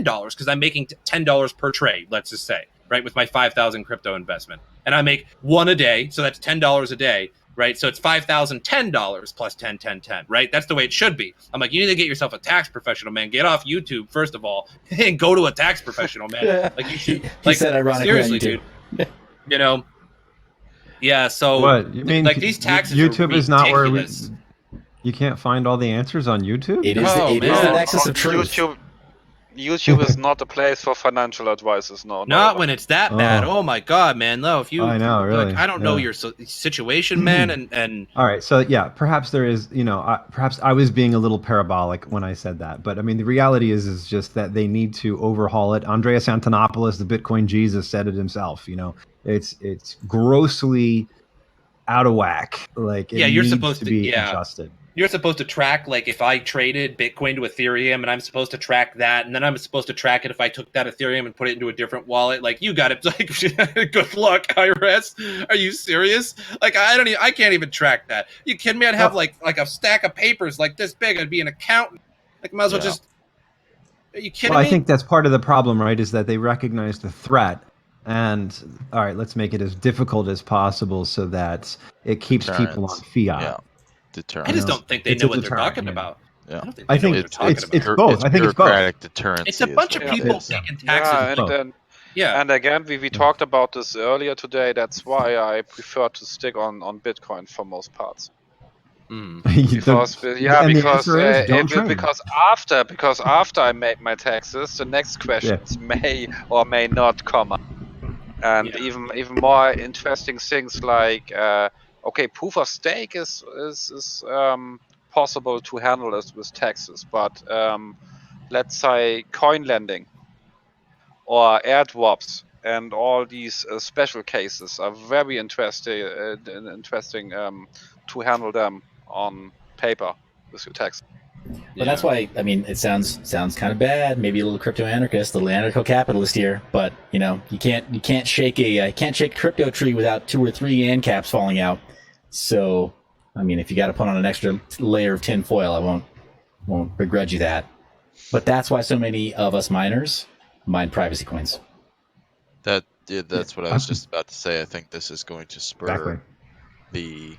$10 because I'm making $10 per trade, let's just say, right, with my 5,000 crypto investment. And I make one a day, so that's $10 a day, right? So it's $5,010 plus 10, 10, 10, right? That's the way it should be. I'm like, you need to get yourself a tax professional, man. Get off YouTube, first of all, and go to a tax professional, man. Like, you should, he said ironically, seriously, dude. You know? Yeah, so what you mean? like these taxes YouTube are is not where you can't find all the answers on YouTube. It is the nexus of truth. YouTube is not a place for financial advices. Not when it's that bad. Oh my god, man! No, if you, I know, really, like, I don't know your situation, man, and all right, so yeah, perhaps there is, perhaps I was being a little parabolic when I said that, but I mean the reality is just that they need to overhaul it. Andreas Antonopoulos, the Bitcoin Jesus, said it himself. It's grossly out of whack. Like, you're supposed to be adjusted. You're supposed to track, like, if I traded Bitcoin to Ethereum, and I'm supposed to track that, and then I'm supposed to track it if I took that Ethereum and put it into a different wallet. Like, you got it. Like, good luck, IRS. Are you serious? Like, I can't even track that. You kidding me? I'd have like a stack of papers like this big. I'd be an accountant. Like, might as well just. Are you kidding me? I think that's part of the problem, right? Is that they recognize the threat. And all right, let's make it as difficult as possible so that it keeps people on fiat. Yeah. I just don't think they know what they're talking about. Yeah. I think it's both. I think it's both. Deterrence. It's a bunch of people taking taxes. And again, we talked about this earlier today. That's why I prefer to stick on Bitcoin for most parts. Because after I make my taxes, the next questions may or may not come up, and even more interesting things like proof of stake is possible to handle this with taxes, but let's say coin lending or airdrops and all these special cases are very interesting to handle them on paper with your tax. But that's why, I mean, it sounds kind of bad, maybe a little crypto anarchist, a little anarcho-capitalist here, but you can't shake a crypto tree without 2 or 3 ANCAPs falling out. So, I mean, if you got to put on an extra layer of tin foil, I won't begrudge you that. But that's why so many of us miners mine privacy coins. That's what I was just about to say. I think this is going to spur the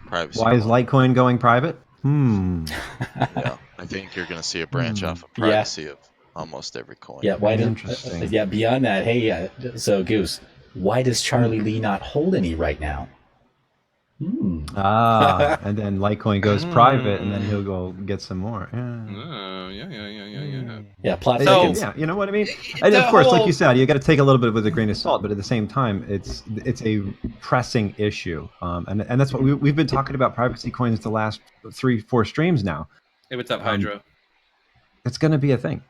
privacy. Why is Litecoin going private? Yeah, I think you're going to see a branch off of privacy of almost every coin. Yeah, interesting. Beyond that, hey, so Goose, why does Charlie Lee not hold any right now? And then Litecoin goes private, and then he'll go get some more. Plot thickens. Yeah, you know what I mean. And of course, like you said, you got to take a little bit with a grain of salt, but at the same time, it's a pressing issue, and that's what we've been talking about privacy coins the last 3-4 streams now. Hey, what's up, Hydro? It's going to be a thing.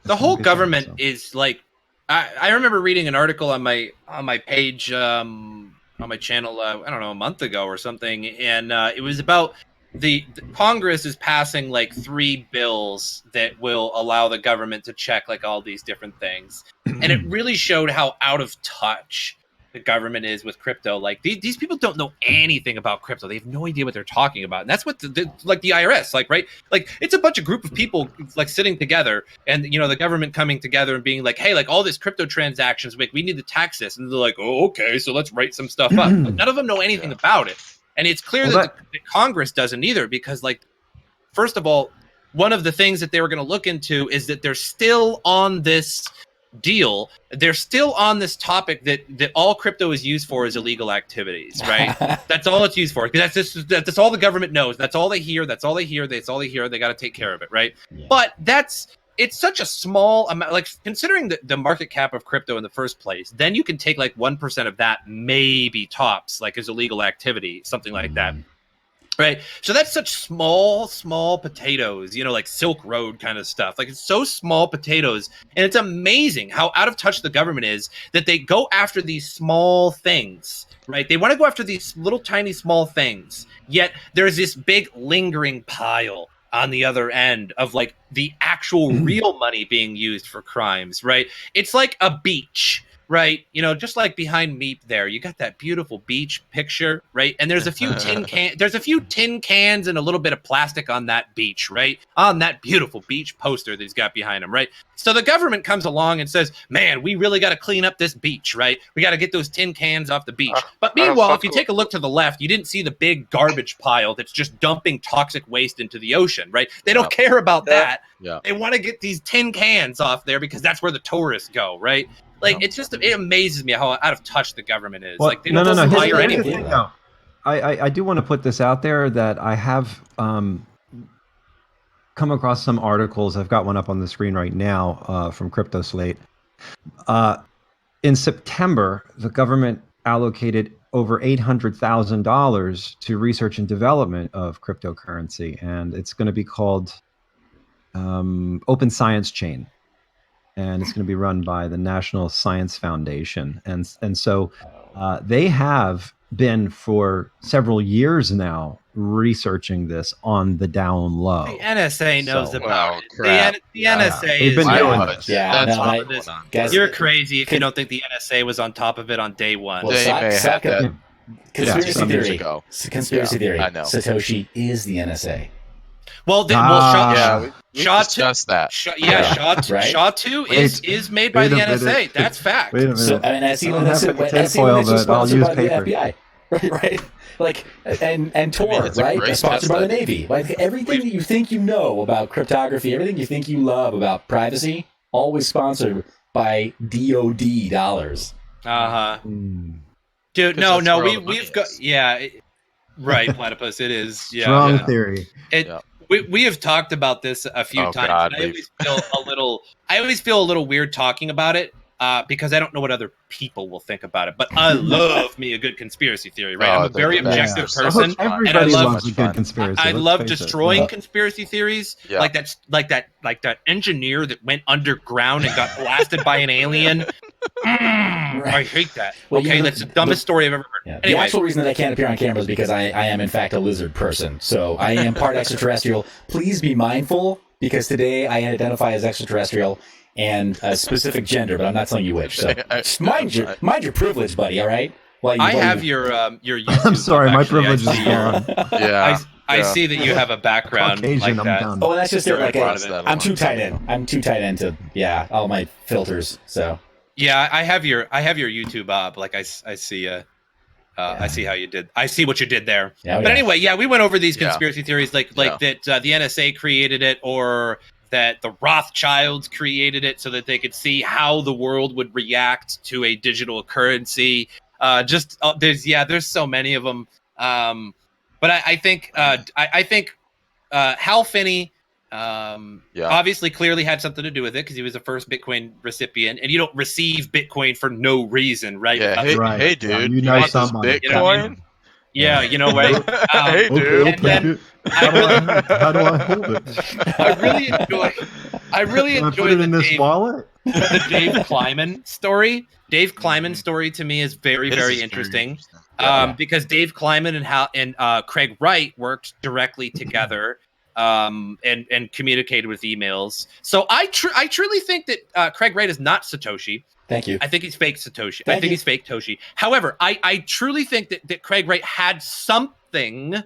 The whole government is like, I remember reading an article on my page. On my channel, I don't know, a month ago or something, and it was about the Congress is passing like 3 bills that will allow the government to check like all these different things, and it really showed how out of touch the government is with crypto. Like these people don't know anything about crypto. They have no idea what they're talking about, and that's what like the IRS, like, right? Like, it's a bunch of group of people like sitting together, and the government coming together and being like, hey, like, all this crypto transactions, like, we need to tax this, and they're like, oh, okay, so let's write some stuff up. Like, none of them know anything about it, and it's clear that Congress doesn't either, because, like, first of all, one of the things that they were going to look into is that they're still on this deal. They're still on this topic that all crypto is used for is illegal activities, right? That's all it's used for. That's all the government knows. That's all they hear. That's all they hear. They got to take care of it, right? Yeah. But it's such a small amount. Like, considering the market cap of crypto in the first place, then you can take like 1% of that, maybe tops, like, as illegal activity, something like that. Right. So that's such small potatoes, like Silk Road kind of stuff. Like, it's so small potatoes. And it's amazing how out of touch the government is that they go after these small things, right? They want to go after these little tiny small things. Yet there's this big lingering pile on the other end of like the actual real money being used for crimes, right? It's like a beach, right? You know, just like behind Meep there, you got that beautiful beach picture, right? And there's a few tin cans and a little bit of plastic on that beach, right? On that beautiful beach poster that he's got behind him, right? So the government comes along and says, man, we really got to clean up this beach, right? We got to get those tin cans off the beach. But meanwhile, if you take a look to the left, you didn't see the big garbage pile that's just dumping toxic waste into the ocean, right? They don't care about that. Yeah. They want to get these tin cans off there because that's where the tourists go, right? Like, it's just, it amazes me how out of touch the government is. Well, like, they don't hire anything. No. I do want to put this out there that I have come across some articles. I've got one up on the screen right now from Crypto Slate. In September, the government allocated over $800,000 to research and development of cryptocurrency, and it's going to be called Open Science Chain. And it's going to be run by the National Science Foundation. And so they have been for several years now researching this on the down low. The NSA knows about it. Crap. The NSA They've been doing this. That's You're crazy if you don't think the NSA was on top of it on day one. Well, They may have that conspiracy some years theory. ago. Conspiracy theory. I know. Satoshi is the NSA. Well, We discussed that. SHA-2 is made by the NSA. That's fact. Wait a minute. So, and as Elon has said, tinfoil, but I'll use by the paper. FBI, right? Like, and Tor, it's a right? great Sponsored by the test Navy. Like, everything that you think you know about cryptography, everything you think you love about privacy, always sponsored by DoD dollars. Dude, no, we've got right, platypus. It is Strong theory. We have talked about this a few times. God, and I always feel a little weird talking about it because I don't know what other people will think about it. But I love me a good conspiracy theory, right? I'm a very objective person, and I loves a good conspiracy. I let's love face it. destroying conspiracy theories, like that engineer that went underground and got blasted by an alien. I hate that. Well, okay, that's the dumbest story I've ever heard. Yeah. Anyway. The actual reason that I can't appear on camera is because I am, in fact, a lizard person. So I am part extraterrestrial. Please be mindful, because today I identify as extraterrestrial and a specific gender, but I'm not telling you which. So mind your privilege, buddy, all right? I have your YouTube. I'm sorry, my actually. privilege is gone. I see that you have a background Caucasian, like that. I'm done. Oh, that's just it. Like, I'm too tight in. I'm too tight into all my filters. So yeah, I have your YouTube up. Like I see I see how you did. I see what you did there. But anyway, we went over these conspiracy theories, like that the NSA created it, or that the Rothschilds created it so that they could see how the world would react to a digital currency. There's so many of them. But I think Hal Finney obviously clearly had something to do with it, because he was the first Bitcoin recipient, and you don't receive Bitcoin for no reason, right? Yeah, hey dude, you know something. Bitcoin? Yeah, you know, right? Hey dude, and then how do I hold it? I really enjoy put it in this wallet. The Dave Kleiman story. Dave Kleiman story to me is very interesting. Because Dave Kleiman and Craig Wright worked directly together and communicated with emails. So I truly think that Craig Wright is not Satoshi. Thank you. I think he's fake Satoshi. I think he's fake Toshi. However, I truly think that Craig Wright had something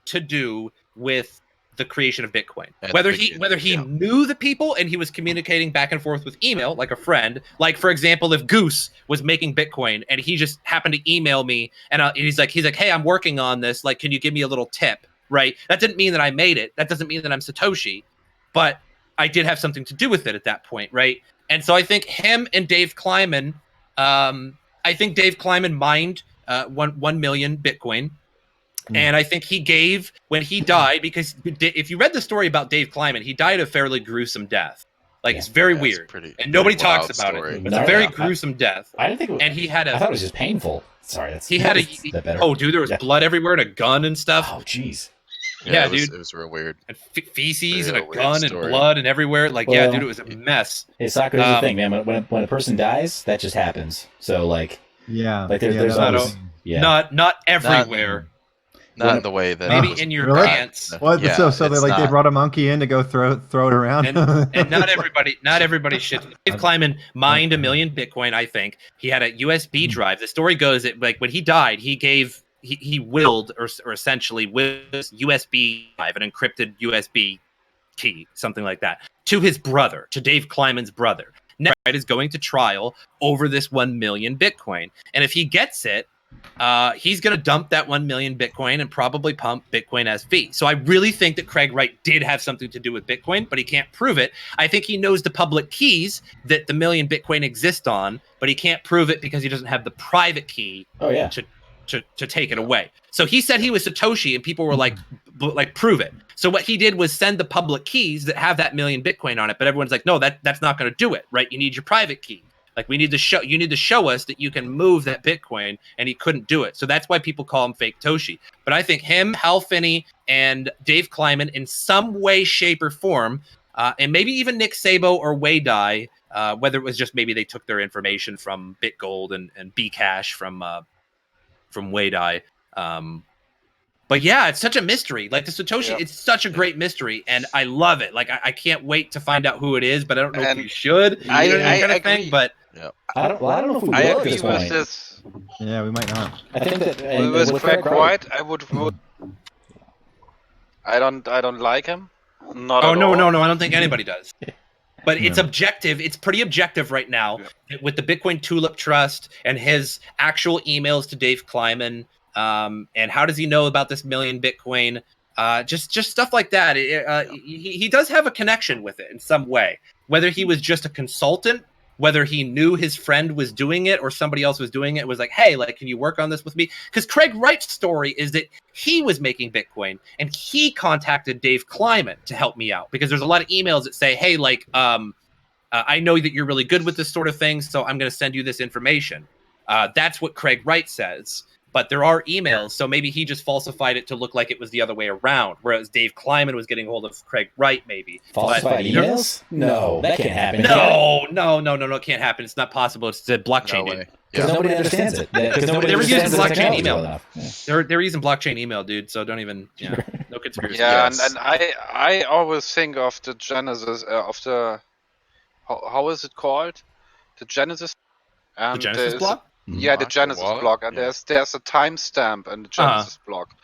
to do with the creation of Bitcoin. Whether he knew the people and he was communicating back and forth with email like a friend. Like, for example, if Goose was making Bitcoin and he just happened to email me and he's like, hey, I'm working on this. Like, can you give me a little tip? Right? That didn't mean that I made it. That doesn't mean that I'm Satoshi, but I did have something to do with it at that point, right? And so I think him and Dave Kleiman, I think Dave Kleiman mined 1 million Bitcoin. And I think he gave, when he died, because if you read the story about Dave Kleiman, he died a fairly gruesome death. Like, it's very weird. And nobody talks about it. It's a very gruesome death. I didn't think I thought it was just painful. Sorry. Dude, there was blood everywhere and a gun and stuff. Oh, jeez. Yeah, dude. It was real weird. And feces and a gun and blood and everywhere. Like, dude, it was a mess. It's not good the thing, man. When a person dies, that just happens. So, like, there's always, not everywhere. not in the way that maybe in your pants. What? Yeah, so they brought a monkey in to go throw it around. And not everybody should. Dave Kleiman mined 1 million Bitcoin. I think he had a USB drive. The story goes that like when he died, he willed or essentially willed this USB drive, an encrypted USB key, something like that, to his brother, to Dave Kleiman's brother. Now is going to trial over this 1 million Bitcoin, and if he gets it, he's going to dump that 1 million Bitcoin and probably pump Bitcoin as fee. So I really think that Craig Wright did have something to do with Bitcoin, but he can't prove it. I think he knows the public keys that the million Bitcoin exist on, but he can't prove it because he doesn't have the private key to take it away. So he said he was Satoshi, and people were like, prove it. So what he did was send the public keys that have that million Bitcoin on it, but everyone's like, no, that's not going to do it, right? You need your private key. Like you need to show us that you can move that Bitcoin, and he couldn't do it. So that's why people call him Fake Toshi. But I think him, Hal Finney, and Dave Kleiman in some way, shape, or form, and maybe even Nick Szabo or Wei Dai, whether it was just maybe they took their information from BitGold and Bcash from Wei Dai. But yeah, it's such a mystery. Like the Satoshi, it's such a great mystery, and I love it. Like I can't wait to find out who it is, but I don't know if we should. I kind of thing, but I don't know if we will at this point. Yeah, we might not. I think that with Craig Wright, I would vote. I don't like him. Not at all. No, I don't think anybody does. But it's objective. It's pretty objective right now with the Bitcoin Tulip Trust and his actual emails to Dave Kleiman. And how does he know about this million Bitcoin? Just stuff like that. He does have a connection with it in some way. Whether he was just a consultant, whether he knew his friend was doing it or somebody else was doing it, was like, hey, like, can you work on this with me? Because Craig Wright's story is that he was making Bitcoin and he contacted Dave Kleiman to help me out, because there's a lot of emails that say, hey, like, I know that you're really good with this sort of thing, so I'm going to send you this information. That's what Craig Wright says. But there are emails, so maybe he just falsified it to look like it was the other way around, whereas Dave Kleiman was getting a hold of Craig Wright, maybe. Falsified emails? No, that can't happen. No, it can't happen. It's not possible. It's the blockchain. No way. Because nobody understands it. They were using blockchain email. They're using blockchain email, dude. So don't even, no conspiracy. Yeah, and I always think of the genesis of the how is it called? The genesis. The genesis block. Yeah, the Genesis block, and there's a timestamp in the Genesis block,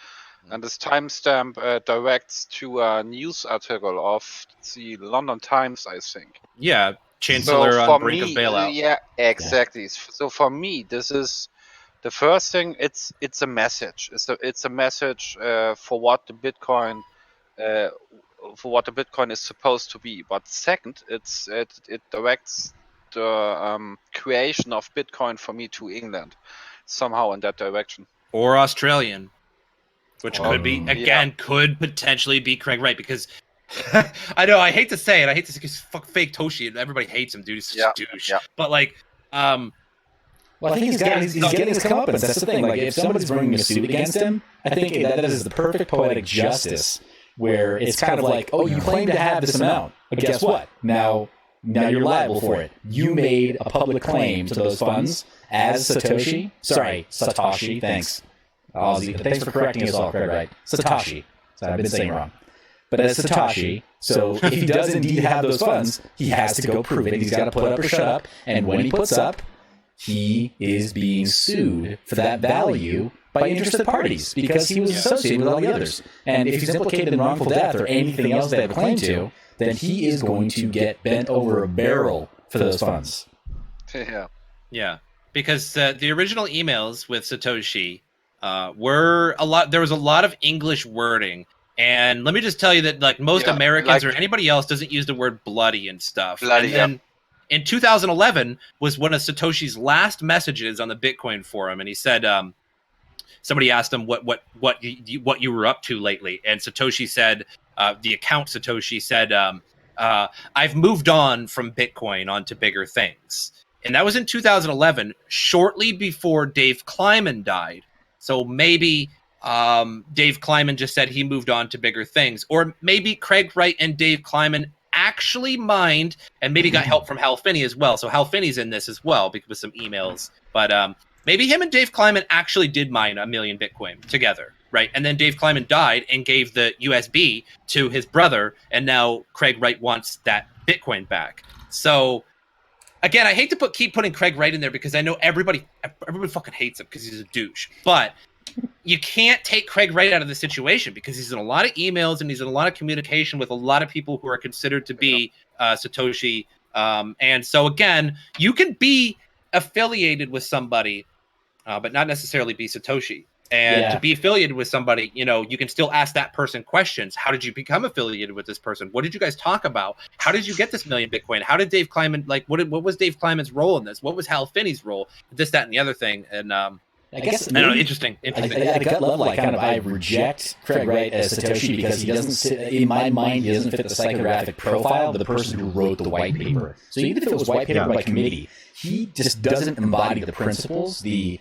and this timestamp directs to a news article of the London Times, I think. Yeah, Chancellor on brink of bailout. Yeah, exactly. Yeah. So for me, this is the first thing. It's a message. It's a message for what the Bitcoin is supposed to be. But second, it directs the creation of Bitcoin for me to England, somehow in that direction. Or Australian, which could be, again, could potentially be Craig Wright, because I know, I hate to say it, because fuck Fake Toshi, everybody hates him, dude, he's such a douche. Yeah. But like, well, I think he's getting his comeuppance. That's the thing. Like, if somebody's bringing a suit against him, I think that is the perfect poetic justice, where it's kind of like, oh, you claim to have this amount, but guess what? Now you're liable for it. You made a public claim to those funds as Satoshi. Sorry, Satoshi. Thanks. Thanks for correcting us all, Craig Wright. Satoshi. So I've been saying wrong. But as Satoshi, so if he does indeed have those funds, he has to go prove it. He's got to put up or shut up. And when he puts up, he is being sued for that value by interested parties, because he was associated with all the others. And if he's implicated in wrongful death or anything else they have a claim to, then he is going to get bent over a barrel for those funds. Yeah, because the original emails with Satoshi were a lot. There was a lot of English wording, and let me just tell you that like most Americans or anybody else doesn't use the word bloody and stuff. And then in 2011 was one of Satoshi's last messages on the Bitcoin forum, and he said, somebody asked him what you were up to lately, and Satoshi said. The account Satoshi said, I've moved on from Bitcoin onto bigger things. And that was in 2011, shortly before Dave Kleiman died. So maybe Dave Kleiman just said he moved on to bigger things. Or maybe Craig Wright and Dave Kleiman actually mined and maybe got help from Hal Finney as well. So Hal Finney's in this as well with some emails. But maybe him and Dave Kleiman actually did mine 1 million Bitcoin together. right? And then Dave Kleiman died and gave the USB to his brother, and now Craig Wright wants that Bitcoin back. So again, I hate to keep putting Craig Wright in there because I know everybody fucking hates him because he's a douche. But you can't take Craig Wright out of the situation because he's in a lot of emails and he's in a lot of communication with a lot of people who are considered to be Satoshi. And so again, you can be affiliated with somebody, but not necessarily be Satoshi. And to be affiliated with somebody, you know, you can still ask that person questions. How did you become affiliated with this person? What did you guys talk about? How did you get this million Bitcoin? How did Dave Kleiman, like, what was Dave Kleiman's role in this? What was Hal Finney's role? This, that, and the other thing. And I guess I don't know, interesting. At a gut level, I reject Craig Wright as Satoshi because he doesn't, in my mind, he doesn't fit the psychographic profile of the person who wrote the white paper. So even if it was white paper by committee, he just doesn't embody the principles, the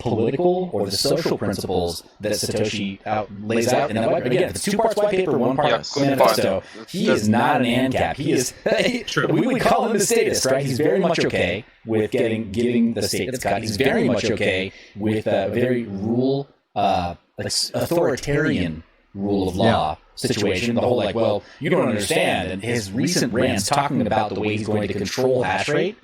political or the social principles that Satoshi lays out. And again, if it's 2 parts white paper, 1 part manifesto, he is not an ANCAP. He is, we would call him a statist, right? He's very much okay with giving the state that's got. He's very much okay with a very authoritarian rule of law situation. The whole like, well, you don't understand. And his recent rants talking about the way he's going to control hash rate,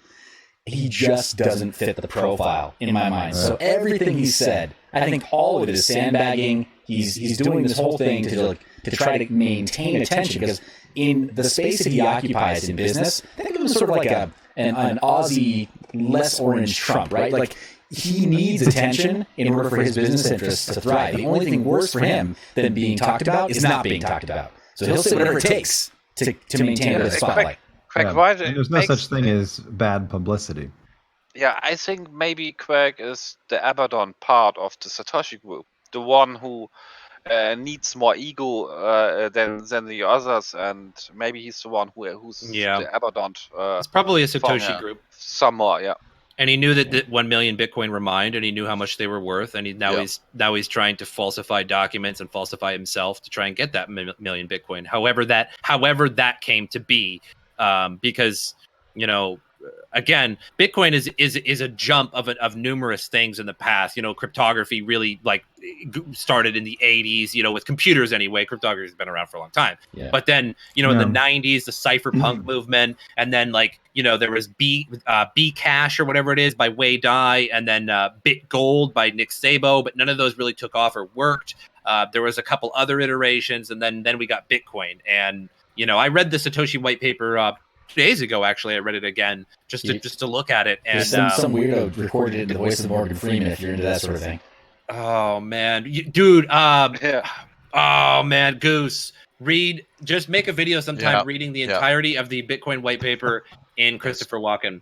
he just doesn't fit the profile in my mind. So everything he said, I think all of it is sandbagging. He's doing this whole thing to try to maintain attention because in the space that he occupies in business, think of him sort of like an Aussie, less orange Trump, right? Like he needs attention in order for his business interests to thrive. The only thing worse for him than being talked about is not being talked about. So he'll say whatever it takes to maintain it in the spotlight. Craig Wright, there's no such thing as bad publicity. Yeah, I think maybe Craig is the Abaddon part of the Satoshi group, the one who needs more ego than the others, and maybe he's the one who's the Abaddon. It's probably a Satoshi group. Some more, yeah. And he knew that 1 million Bitcoin were mined, and he knew how much they were worth, and he's trying to falsify documents and falsify himself to try and get that million Bitcoin. However that came to be. Because, you know, again, Bitcoin is a jump of numerous things in the past. You know, cryptography really started in the 80s, you know, with computers anyway. Cryptography has been around for a long time. Yeah. But then, you know, in the 90s, the cypherpunk movement, and then there was Bcash or whatever it is by Wei Dai, and then BitGold by Nick Szabo, but none of those really took off or worked. There was a couple other iterations, and then we got Bitcoin. And you know, I read the Satoshi white paper 2 days ago. Actually, I read it again just to look at it. And some weirdo recorded it in the voice of Morgan Freeman. If you're into that sort of thing. Oh man, dude. Oh man, Goose. Just make a video sometime reading the entirety of the Bitcoin white paper in Christopher Walken.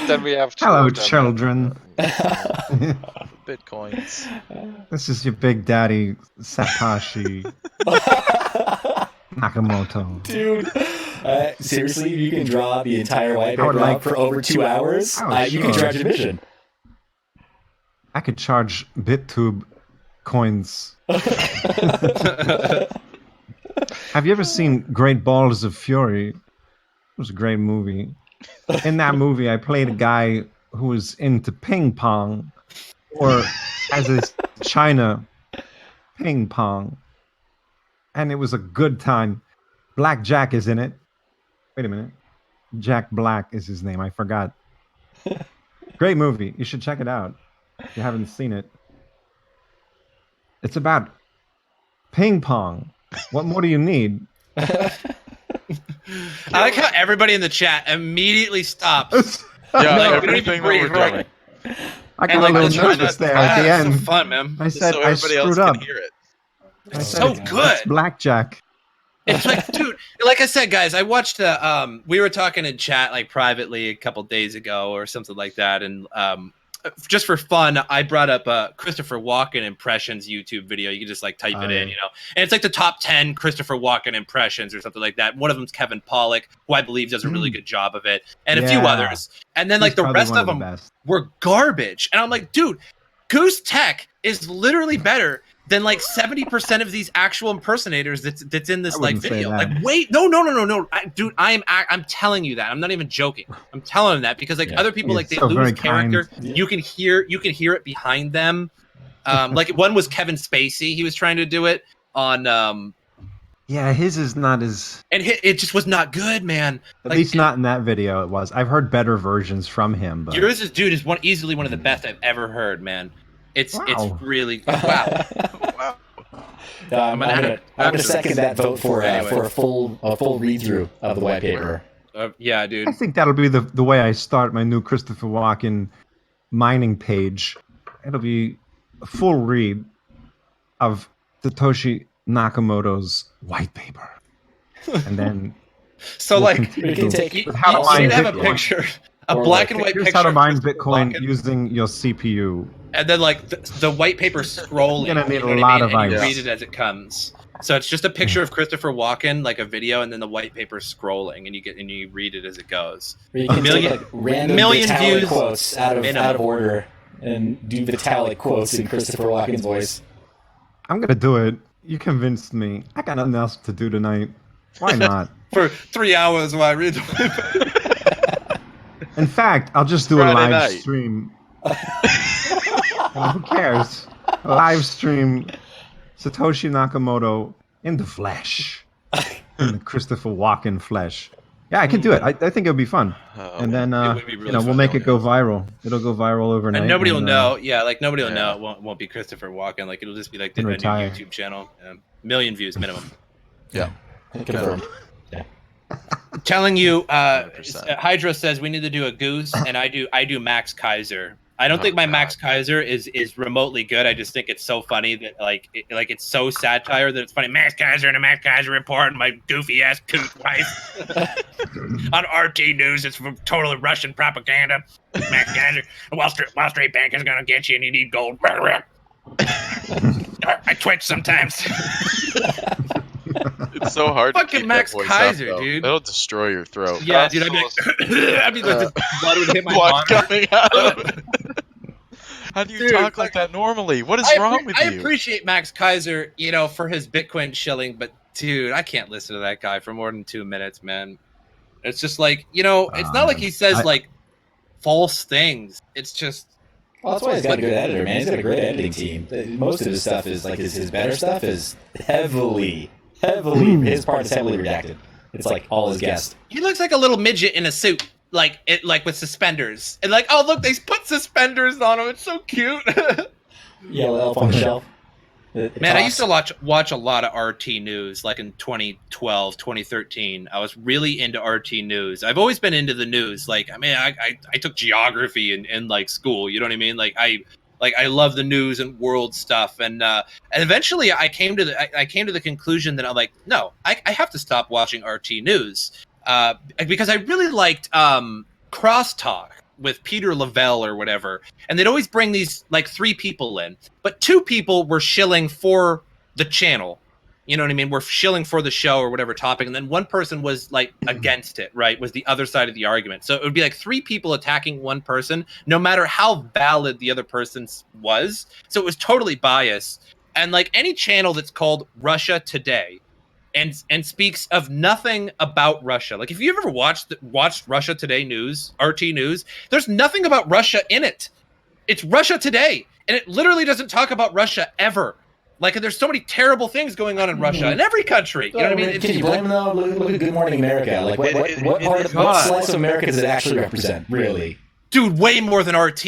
Then we have to. Hello, children. Bitcoins. This is your big daddy Satoshi Nakamoto. Dude, seriously, you can draw the entire white paper out for over 2 hours. You can charge admission. I could charge BitTube coins. Have you ever seen Great Balls of Fury? It was a great movie. In that movie, I played a guy who was into ping pong, or as is China, ping pong. And it was a good time. Black Jack is in it. Wait a minute. Jack Black is his name. I forgot. Great movie. You should check it out if you haven't seen it. It's about ping pong. What more do you need? I like how everybody in the chat immediately stops. Everything that we're doing. I got a little nervous there at the end. So fun, man. I said so I everybody screwed else up. can hear it. It's so good. It's blackjack. It's like, dude, like I said, guys, I watched we were talking in chat like privately a couple days ago or something like that, and just for fun, I brought up Christopher Walken impressions YouTube video. You can just like type it in, you know, and it's like the top 10 Christopher Walken impressions or something like that. One of them's Kevin Pollak, who I believe does a really good job of it, and a few others. And then like the rest of them were garbage. And I'm like, dude, goose-tech is literally better than like 70% of these actual impersonators that's in this like video. Like, wait, no, dude, I'm telling you that. I'm not even joking. I'm telling them that because like other people like they lose character. You can hear it behind them. Like one was Kevin Spacey. He was trying to do it on. Yeah, his is not as. And it just was not good, man. At least not in that video. It was. I've heard better versions from him. But yours is easily one of the best I've ever heard, man. It's really wow. I'm gonna second that vote for a full read through of the white paper. Yeah, dude. I think that'll be the way I start my new Christopher Walken mining page. It'll be a full read of Satoshi Nakamoto's white paper, and then so we'll like we can take you have a picture, a black and white picture. How to mine Bitcoin using your CPU, and then like the white paper scrolling. You're gonna need a lot of ice. You read it as it comes. So it's just a picture of Christopher Walken, like a video, and then the white paper scrolling, and you read it as it goes. You can take like random Vitalik views quotes out of order and do Vitalik quotes in Christopher Walken's voice. I'm gonna do it. You convinced me. I got nothing else to do tonight. Why not? For 3 hours while I read the paper. In fact, I'll just do a live stream. Who cares? A live stream. Satoshi Nakamoto in the flesh, in the Christopher Walken flesh. Yeah, I can do it. I think it'll be fun. And then we'll make it go viral. It'll go viral overnight. And nobody will know. Yeah, like nobody will know. It won't be Christopher Walken. Like it'll just be like the new YouTube channel. 1 million views minimum. Yeah. Confirmed. Yeah. Telling you, Hydra says we need to do a goose, and I do Max Kaiser. I don't think my Max Kaiser is remotely good. I just think it's so funny that it's so satire that it's funny. Max Kaiser and a Max Kaiser report, and my goofy ass coot wife on RT News. It's from totally Russian propaganda. Max Kaiser, Wall Street Bank is gonna get you, and you need gold. I twitch sometimes. It's so hard. Fucking Max Kaiser, dude. It'll destroy your throat. Yeah, dude. I'd be like, blood would hit my monitor. Coming out of it. How do you talk like that normally? What is wrong with you? I appreciate Max Kaiser, for his Bitcoin shilling, but dude, I can't listen to that guy for more than 2 minutes, man. It's just like, it's not like he says like false things. It's just. Well, that's why he's got a good editor, man. He's got a great editing team. Most of his stuff is like his better stuff is heavily. His part is heavily redacted. It's like all his guests. He looks like a little midget in a suit, like with suspenders, and like, oh look, they put suspenders on him. It's so cute. Yellow elf on the shelf. Man, I used to watch a lot of RT News, like in 2012, 2013. I was really into RT News. I've always been into the news. Like, I mean, I took geography in like school. You know what I mean? Like I love the news and world stuff, and eventually I came to the conclusion that I'm like, no, I have to stop watching RT News because I really liked Crosstalk with Peter Lavelle or whatever, and they'd always bring these like 3 people in, but 2 people were shilling for the channel. You know what I mean? We're shilling for the show or whatever topic, and then one person was like against it, right? Was the other side of the argument. So it would be like 3 people attacking one person, no matter how valid the other person was. So it was totally biased. And like any channel that's called Russia Today and speaks of nothing about Russia. Like if you've ever watched Russia Today news, RT News, there's nothing about Russia in it. It's Russia Today, and it literally doesn't talk about Russia ever. Like, there's so many terrible things going on in Russia, in every country. You know what I mean? Can you blame them, though? Look at Good Morning America. Like, what slice of America does it actually represent, really? Dude, way more than RT.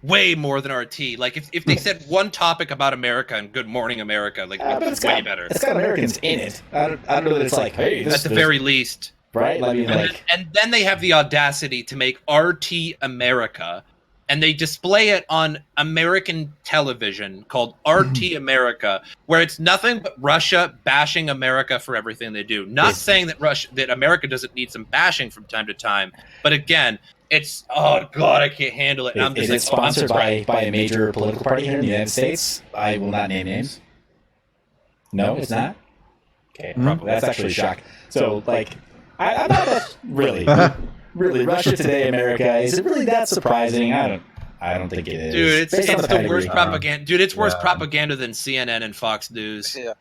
Way more than RT. Like, if they said one topic about America and Good Morning America, like, it's way better. It's got Americans in it. I don't know that it's like, hey, at the very least. Right? I mean, and then they have the audacity to make RT America, and they display it on American television called RT America, where it's nothing but Russia bashing America for everything they do. Not saying that America doesn't need some bashing from time to time, but again, it's oh god, I can't handle it. I'm just is it sponsored by a major political party here in the United States? I will not name names. No, it's not. Okay, that's actually a shock. So, like, I'm not really. Really, Russia Today, America, is it really that surprising? I don't think it is. Dude, it's the worst propaganda. Dude, it's worse propaganda than CNN and Fox News. Yeah.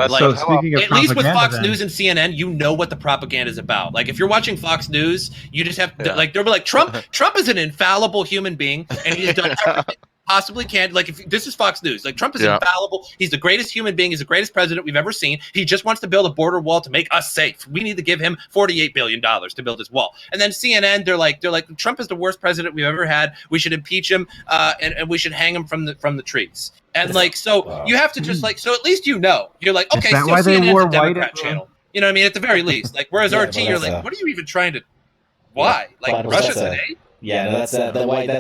So speaking of at least with Fox News and CNN, you know what the propaganda is about. Like, if you're watching Fox News, you just have to, like, they'll be like, Trump is an infallible human being, and he's done everything possibly can. Like, if this is Fox News, like Trump is infallible. He's the greatest human being. He's the greatest president we've ever seen. He just wants to build a border wall to make us safe. We need to give him $48 billion to build his wall. And then CNN, they're like, Trump is the worst president we've ever had. We should impeach him, and we should hang him from the trees. And like, so you have to just like, so at least you're like, okay, so CNN's a Democrat channel. You know what I mean? At the very least, like, whereas RT, you're like, what are you even trying to? Why? Like Russia today? Yeah, no,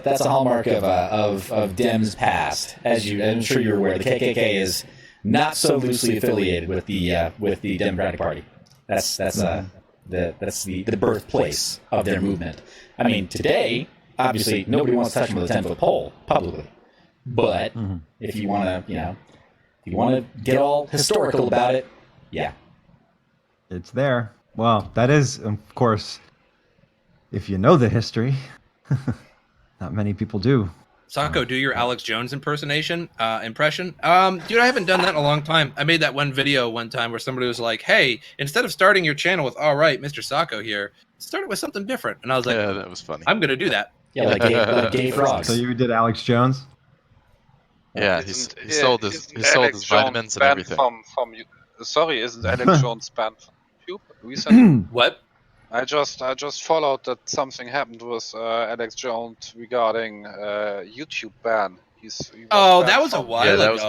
that's a hallmark of Dems past. I'm sure you're aware, the KKK is not so loosely affiliated with the Democratic Party. That's the birthplace of their movement. I mean, today, obviously, nobody wants to touch them with a 10-foot pole publicly. But if you want to get all historical about it, yeah, it's there. Well, that is, of course, if you know the history. Not many people do. Sako, do your Alex Jones impression. Dude, I haven't done that in a long time. I made that one video one time where somebody was like, hey, instead of starting your channel with, all right, Mr. Sako here, start it with something different. And I was like, yeah, that was funny. I'm going to do that. Yeah, like gay frogs. So you did Alex Jones? Yeah, he sold his vitamins and everything. Isn't Alex Jones banned from YouTube recently? What? I just followed that something happened with Alex Jones regarding YouTube ban. That was a while ago. That was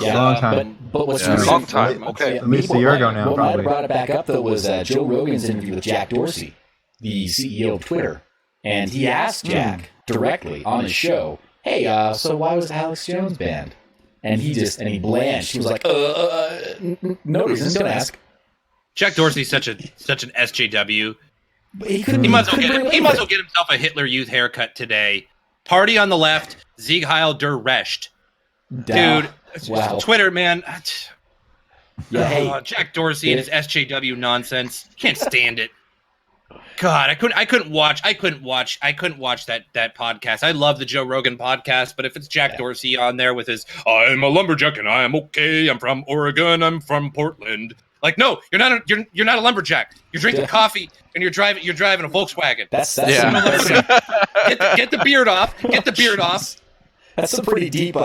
a long time. But what's a long time? Okay, at least a year ago now. What might have brought it back up though was Joe Rogan's interview with Jack Dorsey, the CEO of Twitter, and he asked Jack directly on his show, "Hey, so why was Alex Jones banned?" And he blanched. He was like, "No reason. Don't ask." Jack Dorsey's such an SJW. He might as well get himself a Hitler Youth haircut today. Party on the left, Sieg Heil der Recht. Dude, wow. Twitter, man. Yeah, hey, Jack Dorsey and his SJW nonsense. Can't stand it. God, I couldn't watch that podcast. I love the Joe Rogan podcast, but if it's Jack Dorsey on there with his I'm a lumberjack and I am okay, I'm from Oregon, I'm from Portland. Like, no, you're not a lumberjack. You're drinking coffee and you're driving a Volkswagen. That's Get the beard off. Get the beard off. That's a pretty deep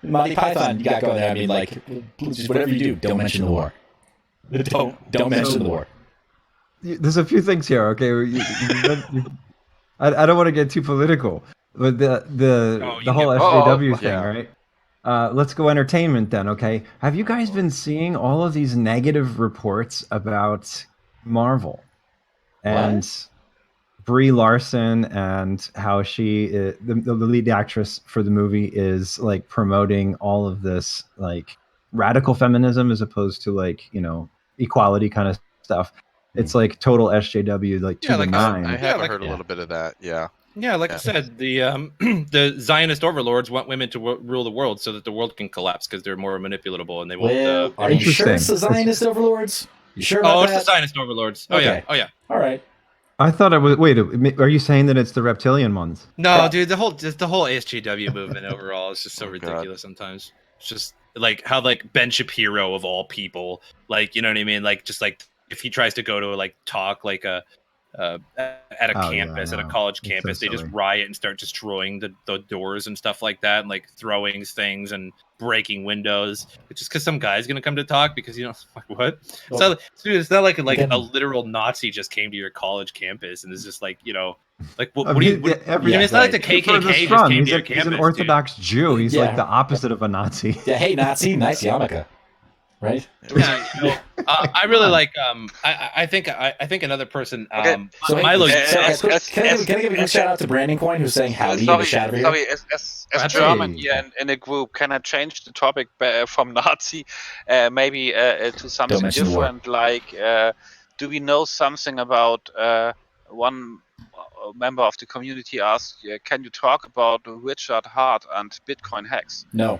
Monty Python you got going there. I mean, like, just whatever you do, don't mention the war. Don't mention the war. There's a few things here, okay? I don't want to get too political, but the whole SJW thing, right? Let's go entertainment then, okay? Have you guys been seeing all of these negative reports about Marvel and Brie Larson and how she, the lead actress for the movie, is like promoting all of this like radical feminism as opposed to like, you know, equality kind of stuff. It's like total SJW, like to the nine. I have heard a little bit of that. Yeah. Yeah, like I said, the Zionist overlords want women to rule the world so that the world can collapse because they're more manipulatable and they won't. Are you sure it's the Zionist overlords? You sure about that? It's the Zionist overlords. Okay. Oh yeah. All right. I thought it was. Wait, are you saying that it's the reptilian ones? No, dude. The whole SJW movement overall is just so ridiculous. Sometimes it's just like how like Ben Shapiro of all people, like, you know what I mean? Like, just like if he tries to go to like talk like a. At a campus, at a college campus, they just riot and start destroying the doors and stuff like that, and like throwing things and breaking windows. It's just because some guy's gonna come to talk because, you know, like, what? So dude, it's not like a literal Nazi just came to your college campus and is just like, you know, like what do you? It's not like the KKK just came to your campus. He's an Orthodox Jew. He's like the opposite of a Nazi. Yeah, hey Nazi, nice yarmulke. Right? Yeah, you know, I really like. I think another person. So Milo. Can I give a shout out to Brandon Coin, who's saying howdy in the chat over here? Sorry, as German here in a group, can I change the topic from Nazi, maybe to something different? Like, do we know something about one member of the community asked, can you talk about Richard Hart and Bitcoin hacks? No.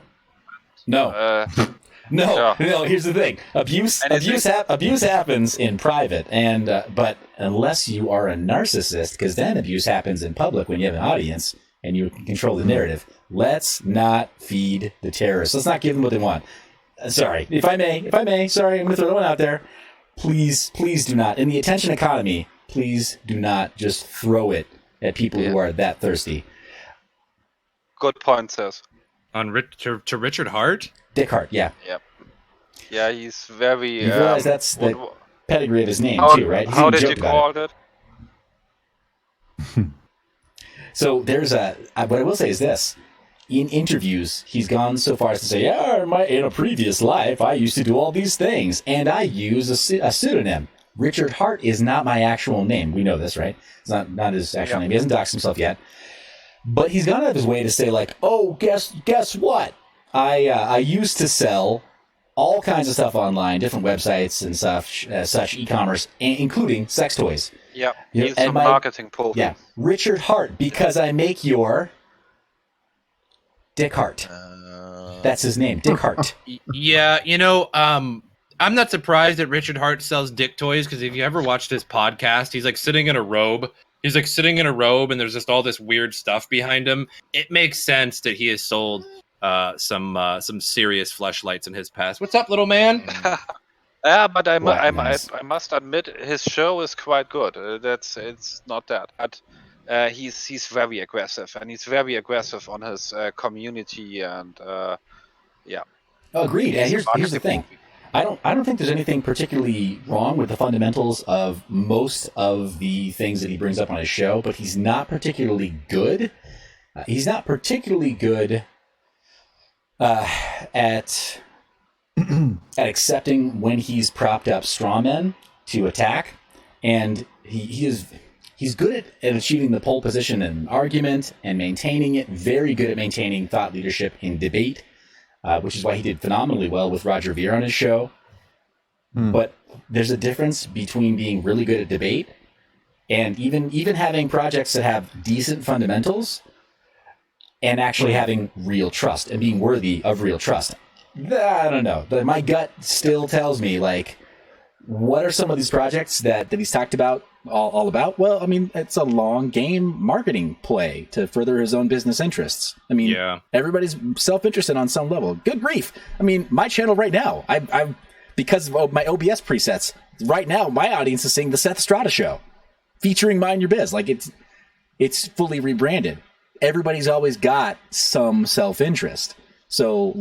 No, here's the thing. Abuse happens in private, and but unless you are a narcissist, because then abuse happens in public when you have an audience and you can control the narrative. Let's not feed the terrorists. Let's not give them what they want. Sorry, if I may. Sorry, I'm going to throw one out there. Please do not. In the attention economy, please do not just throw it at people who are that thirsty. Good point, Seth. To Richard Hart? Dick Hart, yeah. Yep. Yeah, he's very. You realize that's the pedigree of his name, too, right? He's How even did you joked about call it? So there's what I will say is this. In interviews, he's gone so far as to say, in a previous life, I used to do all these things, and I use a pseudonym. Richard Hart is not my actual name. We know this, right? It's not his actual name. He hasn't doxed himself yet. But he's gone out of his way to say, like, oh, guess what? I used to sell all kinds of stuff online, different websites and such e-commerce, including sex toys. Yeah, he's a marketing pull. Yeah, Richard Hart, because I make your Dick Hart. That's his name, Dick Hart. Yeah, I'm not surprised that Richard Hart sells dick toys, because if you ever watched his podcast, he's like sitting in a robe. He's like sitting in a robe, and there's just all this weird stuff behind him. It makes sense that he has sold some serious fleshlights in his past. What's up, little man? Yeah, but I must admit his show is quite good. It's not that, but he's very aggressive, and he's very aggressive on his community, and yeah. Agreed. And here's the thing. I don't think there's anything particularly wrong with the fundamentals of most of the things that he brings up on his show, but he's not particularly good. He's not particularly good at accepting when he's propped up straw men to attack, and he's good at achieving the pole position in argument and maintaining it. Very good at maintaining thought leadership in debate. Which is why he did phenomenally well with Roger Ver on his show. But there's a difference between being really good at debate and even having projects that have decent fundamentals and actually having real trust and being worthy of real trust. I don't know. But my gut still tells me, like, what are some of these projects that he's talked about all about? Well, I mean, it's a long game marketing play to further his own business interests. I mean, everybody's self-interested on some level. Good grief. I mean, my channel right now, I've because of my OBS presets, right now, my audience is seeing the Seth Estrada show featuring Mind Your Biz. Like, it's fully rebranded. Everybody's always got some self-interest. So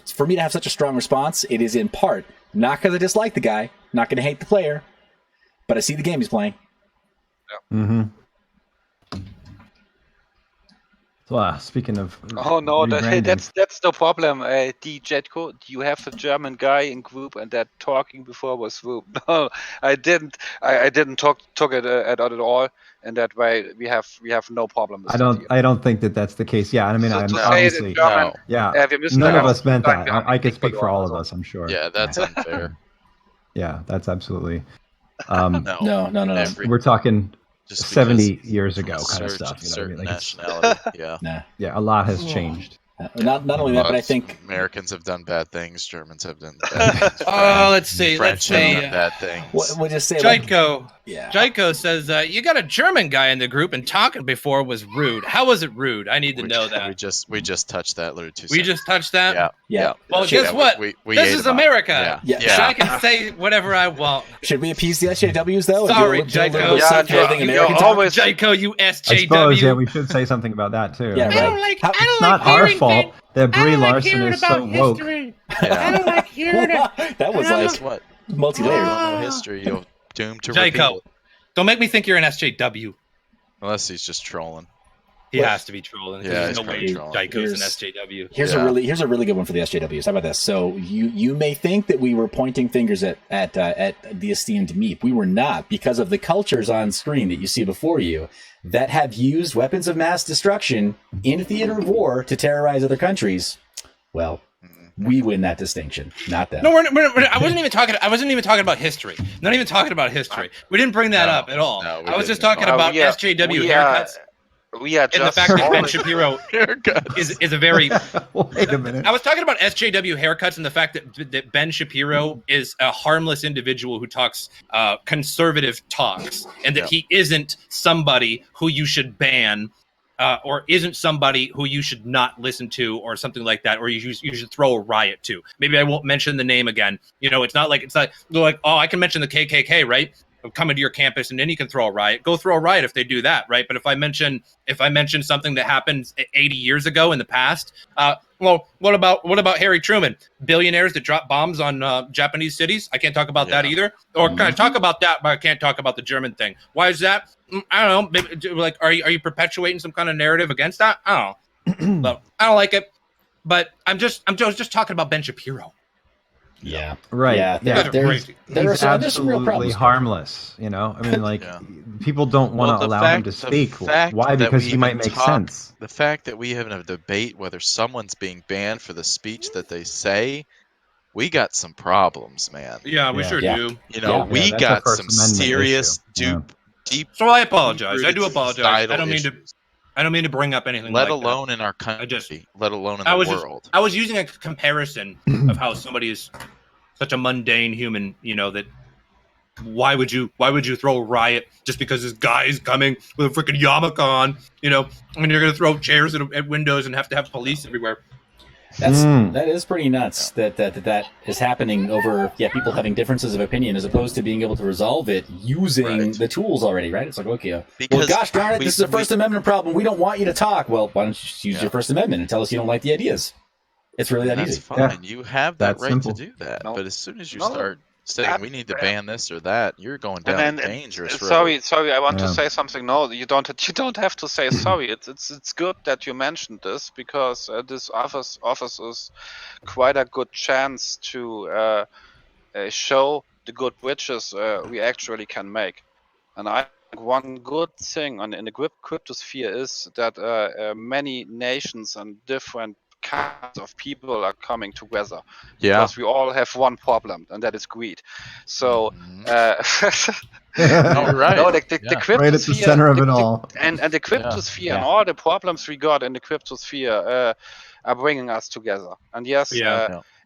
for me to have such a strong response, it is in part not because I dislike the guy, not going to hate the player, but I see the game he's playing. Yeah. Mm-hmm. So, speaking of, oh no, that's no problem. Jetko, you have a German guy in group, and that talking before was rude. No, I didn't. I didn't talk it at all. In that way, we have no problem. With I don't think that's the case. Yeah, I mean, I'm obviously German, none of us meant that. I could speak for all of us, I'm sure. Yeah, that's unfair. Yeah, that's absolutely. No. We're talking just 70 years ago kind of stuff. Certain nationality. Yeah, a lot has changed. Not only that, but I think Americans have done bad things. Germans have done bad things. Let's see. French have done bad things. We'll just say, Jaiko. Jaiko says you got a German guy in the group, and talking before was rude. How was it rude? I need to know that. We just touched that, Lou. We just touched that. Yeah. Well, guess what? This is America. Yeah. I can say whatever I want. Should we appease the SJWs though? Sorry, Jaiko. Jaiko, you SJW. I suppose, we should say something about that too. Yeah, right. It's not our fault that Brie Larson is so woke. I don't like hearing it. That was like what multi-layered. No history. You're doomed to Jaiko, repeat it. don't make me think you're an SJW. Unless he's just trolling. He has to be trolling. Yeah, there's no way Jaiko's an SJW. Here's a really good one for the SJWs. How about this? So you may think that we were pointing fingers at the esteemed Meep. We were not, because of the cultures on screen that you see before you that have used weapons of mass destruction in a theater of war to terrorize other countries. Well, we win that distinction, not them. No, I wasn't even talking about history. Not even talking about history. We didn't bring that up at all. No, I was just talking about SJW haircuts. We are just and the fact that Ben Shapiro is a very. Wait a minute. I was talking about SJW haircuts and the fact that Ben Shapiro is a harmless individual who talks conservative talks, and that he isn't somebody who you should ban, or isn't somebody who you should not listen to, or something like that, or you should throw a riot to. Maybe I won't mention the name again. It's not like oh, I can mention the KKK, right? coming to your campus and then you can throw a riot. Go throw a riot if they do that, right? But if I mention something that happened 80 years ago in the past, well, what about Harry Truman? Billionaires that drop bombs on Japanese cities? I can't talk about that either. Or can I talk about that, but I can't talk about the German thing? Why is that? I don't know. Maybe, like, are you perpetuating some kind of narrative against that? I don't know. Well, I don't like it. But I'm just talking about Ben Shapiro. Yeah. Right. Yeah. He's there's some real absolutely problems. harmless. You know, I mean, like people don't want to allow him to speak. Why? Because he might make sense. The fact that we have a debate whether someone's being banned for the speech that they say, we got some problems, man. Yeah, we sure do. You know, we got some serious, deep. So I apologize. I do apologize. I don't mean to bring up anything. Let like alone that. In our country. Let alone in the world. I was using a comparison of how somebody is such a mundane human. You know that. Why would you throw a riot just because this guy is coming with a freaking yarmulke on? You know, and you're gonna throw chairs at windows and have to have police everywhere. That is pretty nuts that is happening over people having differences of opinion as opposed to being able to resolve it using the tools already, right? It's like, okay, well, gosh darn it, this is a First Amendment problem. We don't want you to talk. Well, why don't you just use your First Amendment and tell us you don't like the ideas? It's really that easy. That's fine. You have that right to do that. No. But as soon as you start saying we need to ban this or that, you're going down a dangerous road. Sorry, I want to say something. No, you don't have to say sorry. It's good that you mentioned this because this offers us quite a good chance to show the good bridges we actually can make. And I think one good thing in the cryptosphere is that many nations and different kinds of people are coming together because we all have one problem, and that is greed. So right. The cryptosphere, right at the center of it all, and the cryptosphere and all the problems we got in the cryptosphere are bringing us together. And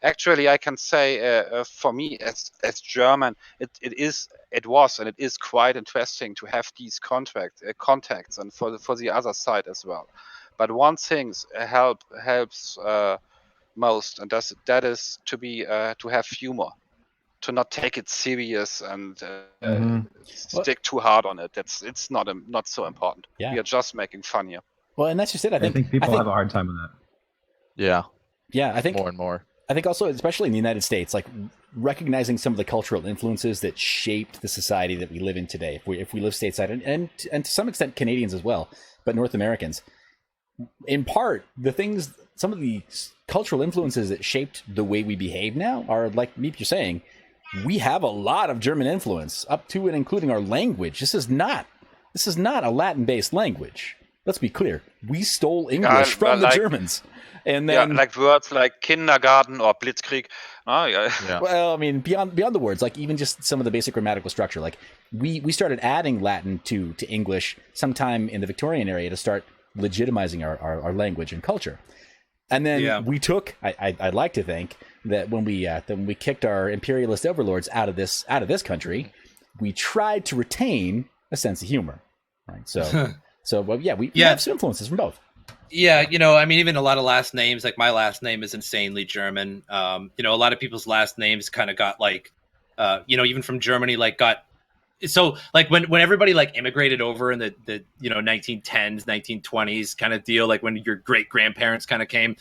actually, I can say for me as German, it was and it is quite interesting to have these contacts and for the other side as well. But one thing helps most, and that is to have humor, to not take it serious and stick too hard on it. It's not so important. Yeah. We are just making fun here. Well, and that's just it. I think people have a hard time with that. Yeah. Yeah, I think more and more. I think also, especially in the United States, like recognizing some of the cultural influences that shaped the society that we live in today. If we live stateside, and to some extent Canadians as well, but North Americans. In part, some of the cultural influences that shaped the way we behave now are, like Meep, you're saying, we have a lot of German influence up to and including our language. This is not a Latin-based language. Let's be clear. We stole English from the Germans. And then like words like kindergarten or blitzkrieg. Well, I mean, beyond the words, like even just some of the basic grammatical structure, like we started adding Latin to English sometime in the Victorian area to start legitimizing our language and culture. And then we took, I'd like to think that when we kicked our imperialist overlords out of this country, we tried to retain a sense of humor, right? So we have some influences from both. Yeah, I mean, even a lot of last names, like my last name is insanely German. A lot of people's last names kind of got like, even from Germany, like got. So like when everybody like immigrated over in the 1910s, 1920s kind of deal, like when your great grandparents kind of came,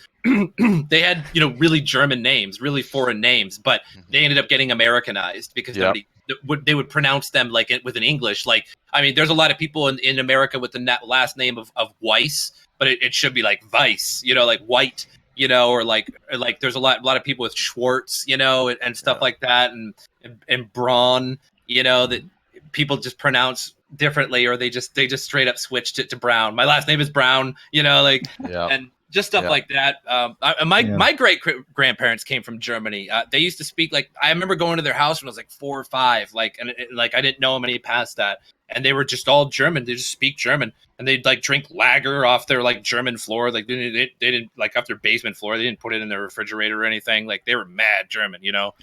they had, really German names, really foreign names, but they ended up getting Americanized because they would pronounce them like with an English. Like, I mean, there's a lot of people in America with the last name of Weiss, but it should be like Weiss, like White, or like there's a lot of people with Schwartz, and stuff like that. And Braun, that people just pronounce differently, or they just straight up switched it to Brown. My last name is Brown, and just stuff like that. My great grandparents came from Germany. They used to speak like, I remember going to their house when I was like 4 or 5, and I didn't know them any past that. And they were just all German. They just speak German, and they'd like drink lager off their like German floor. Like they didn't like off their basement floor. They didn't put it in their refrigerator or anything. Like they were mad German,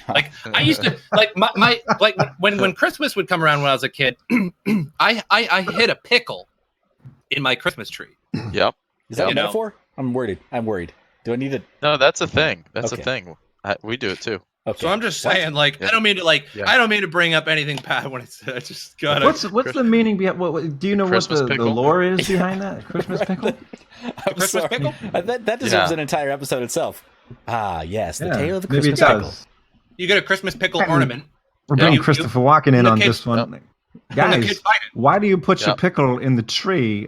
Like I used to like my like when Christmas would come around when I was a kid, I hid a pickle in my Christmas tree. Yep. Is that a metaphor? I'm worried. Do I need to? No, that's a thing. That's a thing. We do it too. Okay. So I'm just saying, like, Yeah. I don't mean to, like, Yeah. I don't mean to bring up anything bad when it's. I just gotta. What's the meaning behind? What do you know? Christmas what the pickle? lore is behind that Christmas pickle? I'm Christmas sorry. pickle? That deserves Yeah. an entire episode itself. Ah, yes, the Yeah, tale of the maybe Christmas it pickle. does. You get a Christmas pickle And ornament. We're Yeah. bringing You- Christopher Walken in and the on kids- this one, the guys. kids find it. Why do you put your Yep. pickle in the tree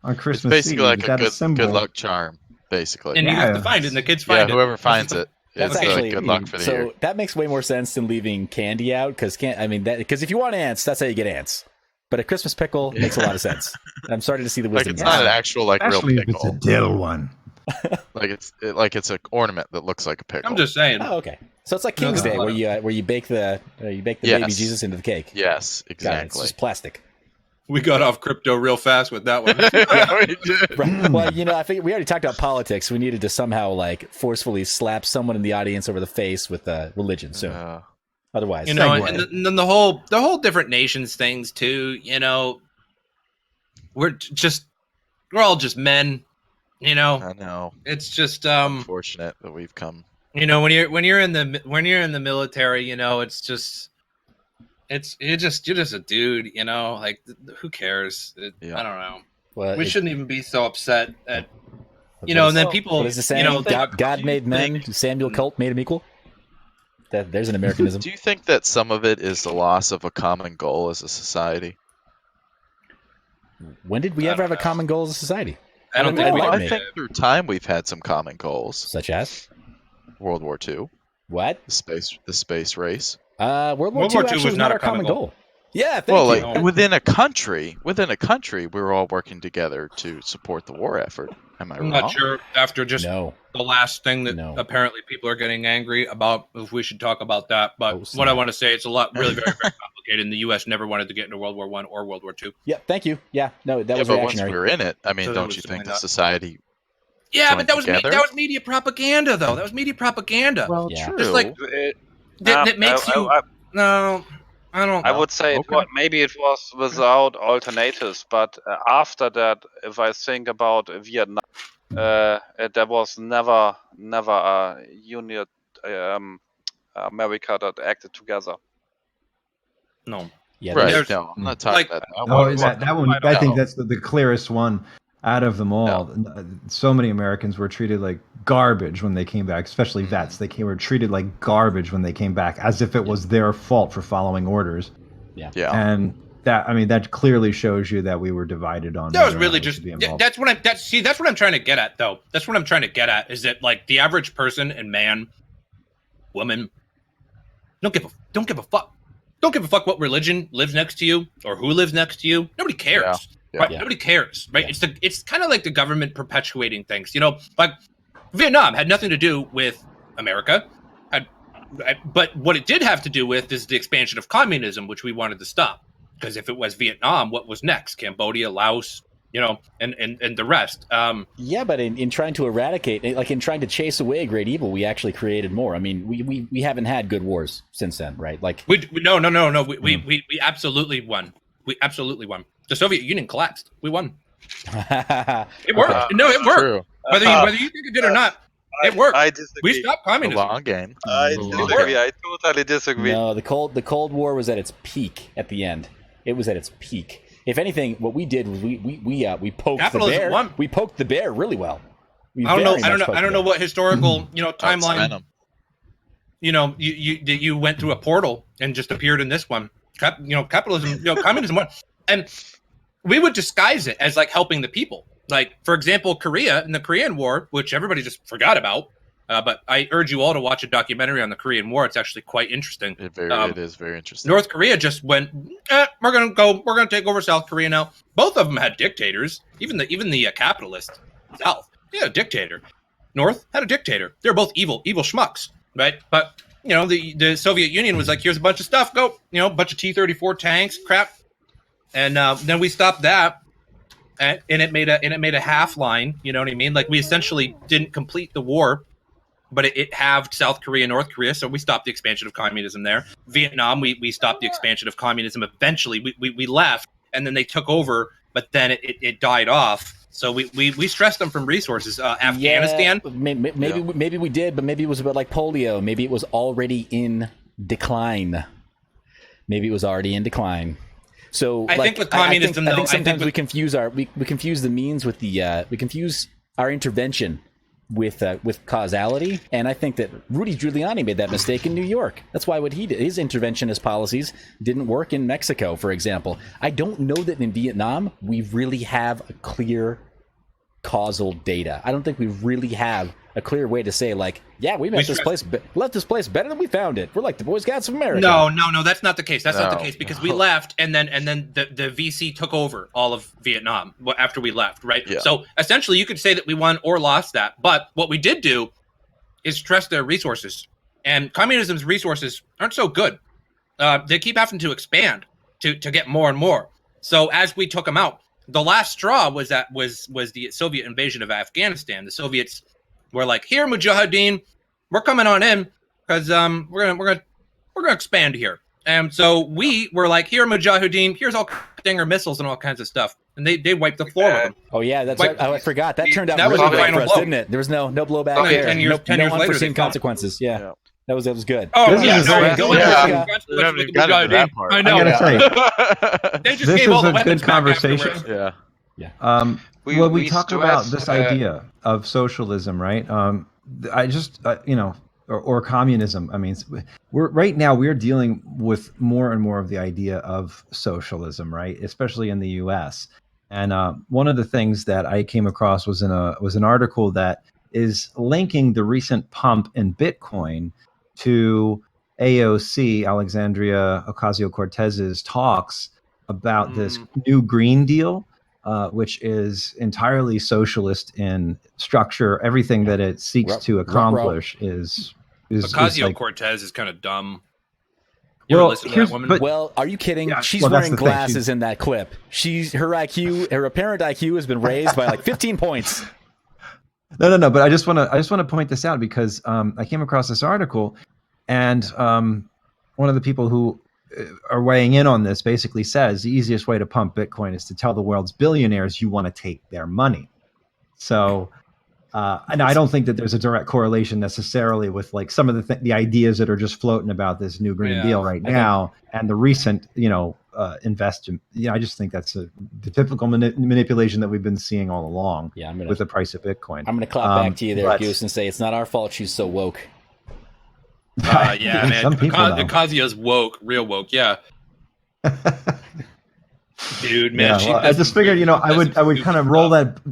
on It's Christmas basically Eve? like Is a that a good symbol? luck charm, basically. And you have to Yeah. find it, and the kids Yeah, find it. whoever finds it That's is actually good luck for the year. So that makes way more sense than leaving candy out because if you want ants, that's how you get ants. But a Christmas pickle makes a lot of sense. I'm starting to see the Like wisdom. it's in not that. an actual like Especially real if it's a pickle. dill one. Like it's an ornament that looks like a pickle. I'm just saying. Oh, okay. So it's like King's No, Day no. where you bake the baby Yes. Jesus into the cake. Yes, Got it. It's exactly. just plastic. We got off crypto real fast with that one. We did. Right. Well, I think we already talked about politics. We needed to somehow like forcefully slap someone in the audience over the face with religion soon. Otherwise, You know, Segue. and then the whole different nations things too. You know, we're all just men. You know, I know. it's just Unfortunate that we've come. you know, when you're in the military, you know, it's just you're just a dude. You know, like who cares? Yeah. I don't know. well, We shouldn't even be so upset at what you know, is- and then people. What is the saying? You know, God made men. Samuel Colt made him equal. There's an Americanism. Do you think that some of it is the loss of a common goal as a society? When did we I ever have don't a know. common goal as a society? I don't think Enlighten we Well, I me. think through time we've had some common goals. Such as World War II, what? the space race. World War World II War II actually was was not not a our common common goal. Yeah, thank Well, you. like within a country, we're all working together to support the war effort. Am I I'm wrong? not sure after just No. the last thing that No. apparently people are getting angry about if we should talk about that. But Oh, what snap. I want to say, it's a lot really very, very complicated. And the U.S. never wanted to get into World War I or World War II. Yeah, thank you. Yeah, no, that Yeah, was but once reactionary. we were in it, I mean, So that don't was you something think the that- society? Yeah, joined but that was together? media propaganda, though. That was media propaganda. Well, Yeah. true. It's like that makes you. No, I don't. I would say Okay. maybe it was without alternatives, but after that, if I think about Vietnam, there was never a union America that acted together. No. Yeah, right. there's- No, I'm not talking like- about that. Oh, one. that one. I think that's the clearest one out of them all. So many Americans were treated like garbage when they came back, especially vets. They were treated like garbage when they came back, as if it was their fault for following orders. Yeah. And that clearly shows you that we were divided on. That was whether or really not we just. should be involved. That's what I'm trying to get at, though. That's what I'm trying to get at is that like the average person and man, woman, don't give a fuck. Don't give a fuck what religion lives next to you or who lives next to you. Nobody cares. Yeah. Right? Yeah. Nobody cares. Right? Yeah. It's kind of like the government perpetuating things. You know, like Vietnam had nothing to do with America. But what it did have to do with is the expansion of communism, which we wanted to stop. Because if it was Vietnam, what was next? Cambodia, Laos, you know, and the rest. Yeah, but in trying to eradicate, like in trying to chase away great evil, we actually created more. I mean, we haven't had good wars since then, right? Like No. We absolutely won. We absolutely won. The Soviet Union collapsed. We won. It worked. No, it worked. True. Whether you think it did or not, it worked. I disagree. We stopped The communism. long game. I disagree. I totally disagree. no, the Cold War was at its peak at the end. It was at its peak. If anything, what we did was we poked Capitalism the bear. won. We poked the bear really well. We I don't very know. I much don't know. poked I don't the know bear. what historical That's timeline. Venom. You know, you went through a portal and just appeared in this one. Capitalism. Communism won, and we would disguise it as like helping the people. Like, for example, Korea in the Korean War, which everybody just forgot about. But I urge you all to watch a documentary on the Korean War. It's actually quite interesting. It is very interesting. North Korea just went, we're gonna take over South Korea now. Both of them had dictators. Even the capitalist South, they had a dictator. North had a dictator. They're both evil schmucks, right? But you know, the Soviet Union was like, here's a bunch of stuff, go, you know, a bunch of T-34 tanks, crap, and then we stopped that, and it made a half line. You know what I mean? Like we essentially didn't complete the war. But it halved South Korea, North Korea, so we stopped the expansion of communism there. Vietnam, we stopped the expansion of communism. Eventually, we left, and then they took over, but then it died off. So we stressed them from resources. Afghanistan. Yeah, maybe we did, but maybe it was about like polio. Maybe it was already in decline. So I think with communism, I think sometimes we confuse the means with the we confuse our intervention with causality, and I think that Rudy Giuliani made that mistake in New York. That's why what he did, his interventionist policies didn't work in Mexico, for example. I don't know that in Vietnam we really have a clear causal data. I don't think we really have a clear way to say, like, yeah, we left this place better than we found it. We're like the Boy Scouts of America. No, that's not the case. That's not the case, because we left, and then the VC took over all of Vietnam after we left, right? Yeah. So essentially, you could say that we won or lost that. But what we did do is stress their resources, and communism's resources aren't so good. They keep having to expand to get more and more. So as we took them out, the last straw was the Soviet invasion of Afghanistan. The Soviets were like, "Here, Mujahideen, we're coming on in because we're gonna expand here." And so we were like, "Here, Mujahideen, here's all Stinger missiles and all kinds of stuff," and they wiped the floor with them. Oh yeah, that's right. I forgot. That turned out that really was the great final for us, blow. didn't it? There was no blowback Okay, there. 10 years later, unforeseen they consequences. Yeah. That was good. Oh, This yeah, is no, a- go yeah. ahead. We haven't even gotten to that part. I know. I gotta say, They just this gave all is the a weapons good back conversation. afterwards. Yeah. We talk about stress, this idea of socialism, right? I just, or communism. I mean, we're dealing with more and more of the idea of socialism, right? Especially in the U.S. And one of the things that I came across was an article that is linking the recent pump in Bitcoin to AOC, Alexandria Ocasio-Cortez's talks about this new Green Deal, which is entirely socialist in structure. Everything that it seeks to accomplish is Ocasio-Cortez is kind of dumb. You ever listen to that woman? Well, are you kidding? Yeah, She's well, that's wearing the thing. glasses in that clip. Her apparent IQ has been raised by like 15 points. No. But I just want to point this out because I came across this article, and one of the people who are weighing in on this basically says the easiest way to pump Bitcoin is to tell the world's billionaires you want to take their money. So, and I don't think that there's a direct correlation necessarily with like some of the ideas that are just floating about this new Green Deal right now and the recent, investment. I just think that's the typical manipulation that we've been seeing all along with the price of Bitcoin. I'm going to clap back to you there, Goose, and say it's not our fault she's so woke. Yeah, man. Some people know. Ocasio's woke, real woke. Yeah. Dude, man. Yeah, I just figured, I would kind of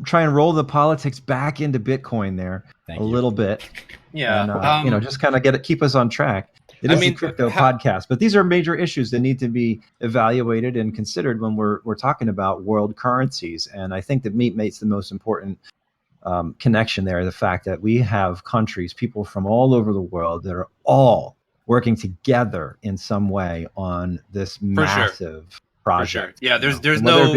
try and roll the politics back into Bitcoin there little bit. Yeah. And, just kind of keep us on track. It is a crypto podcast, but these are major issues that need to be evaluated and considered when we're talking about world currencies. And I think that makes the most important connection there, the fact that we have countries, people from all over the world that are all working together in some way on this massive project. Yeah, there's no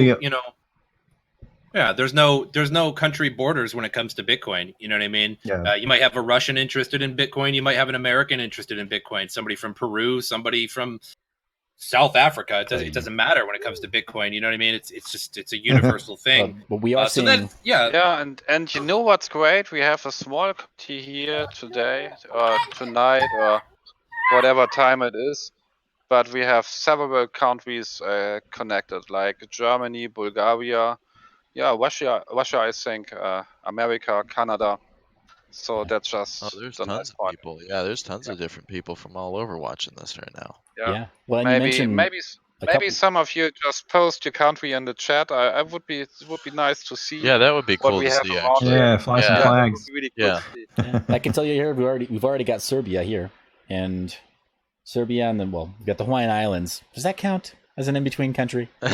country borders when it comes to Bitcoin. You know what I mean? Yeah. You might have a Russian interested in Bitcoin. You might have an American interested in Bitcoin. Somebody from Peru, somebody from South Africa. It doesn't matter when it comes to Bitcoin. You know what I mean? It's a universal thing. But we are seeing. And you know what's great? We have a small community here today or tonight or whatever time it is. But we have several countries connected, like Germany, Bulgaria, Russia, I think, America, Canada. So that's just there's the tons nice of part. people. Yeah, there's tons of different people from all over watching this right now. Yeah. Well, and you maybe some of you just post your country in the chat. It would be nice to see. Yeah, that would be cool what we to have see. around Actually. Yeah, fly some flags. Really cool to see. I can tell you here we've already got Serbia here, and Serbia, and then we've got the Hawaiian Islands. Does that count as an in-between country? They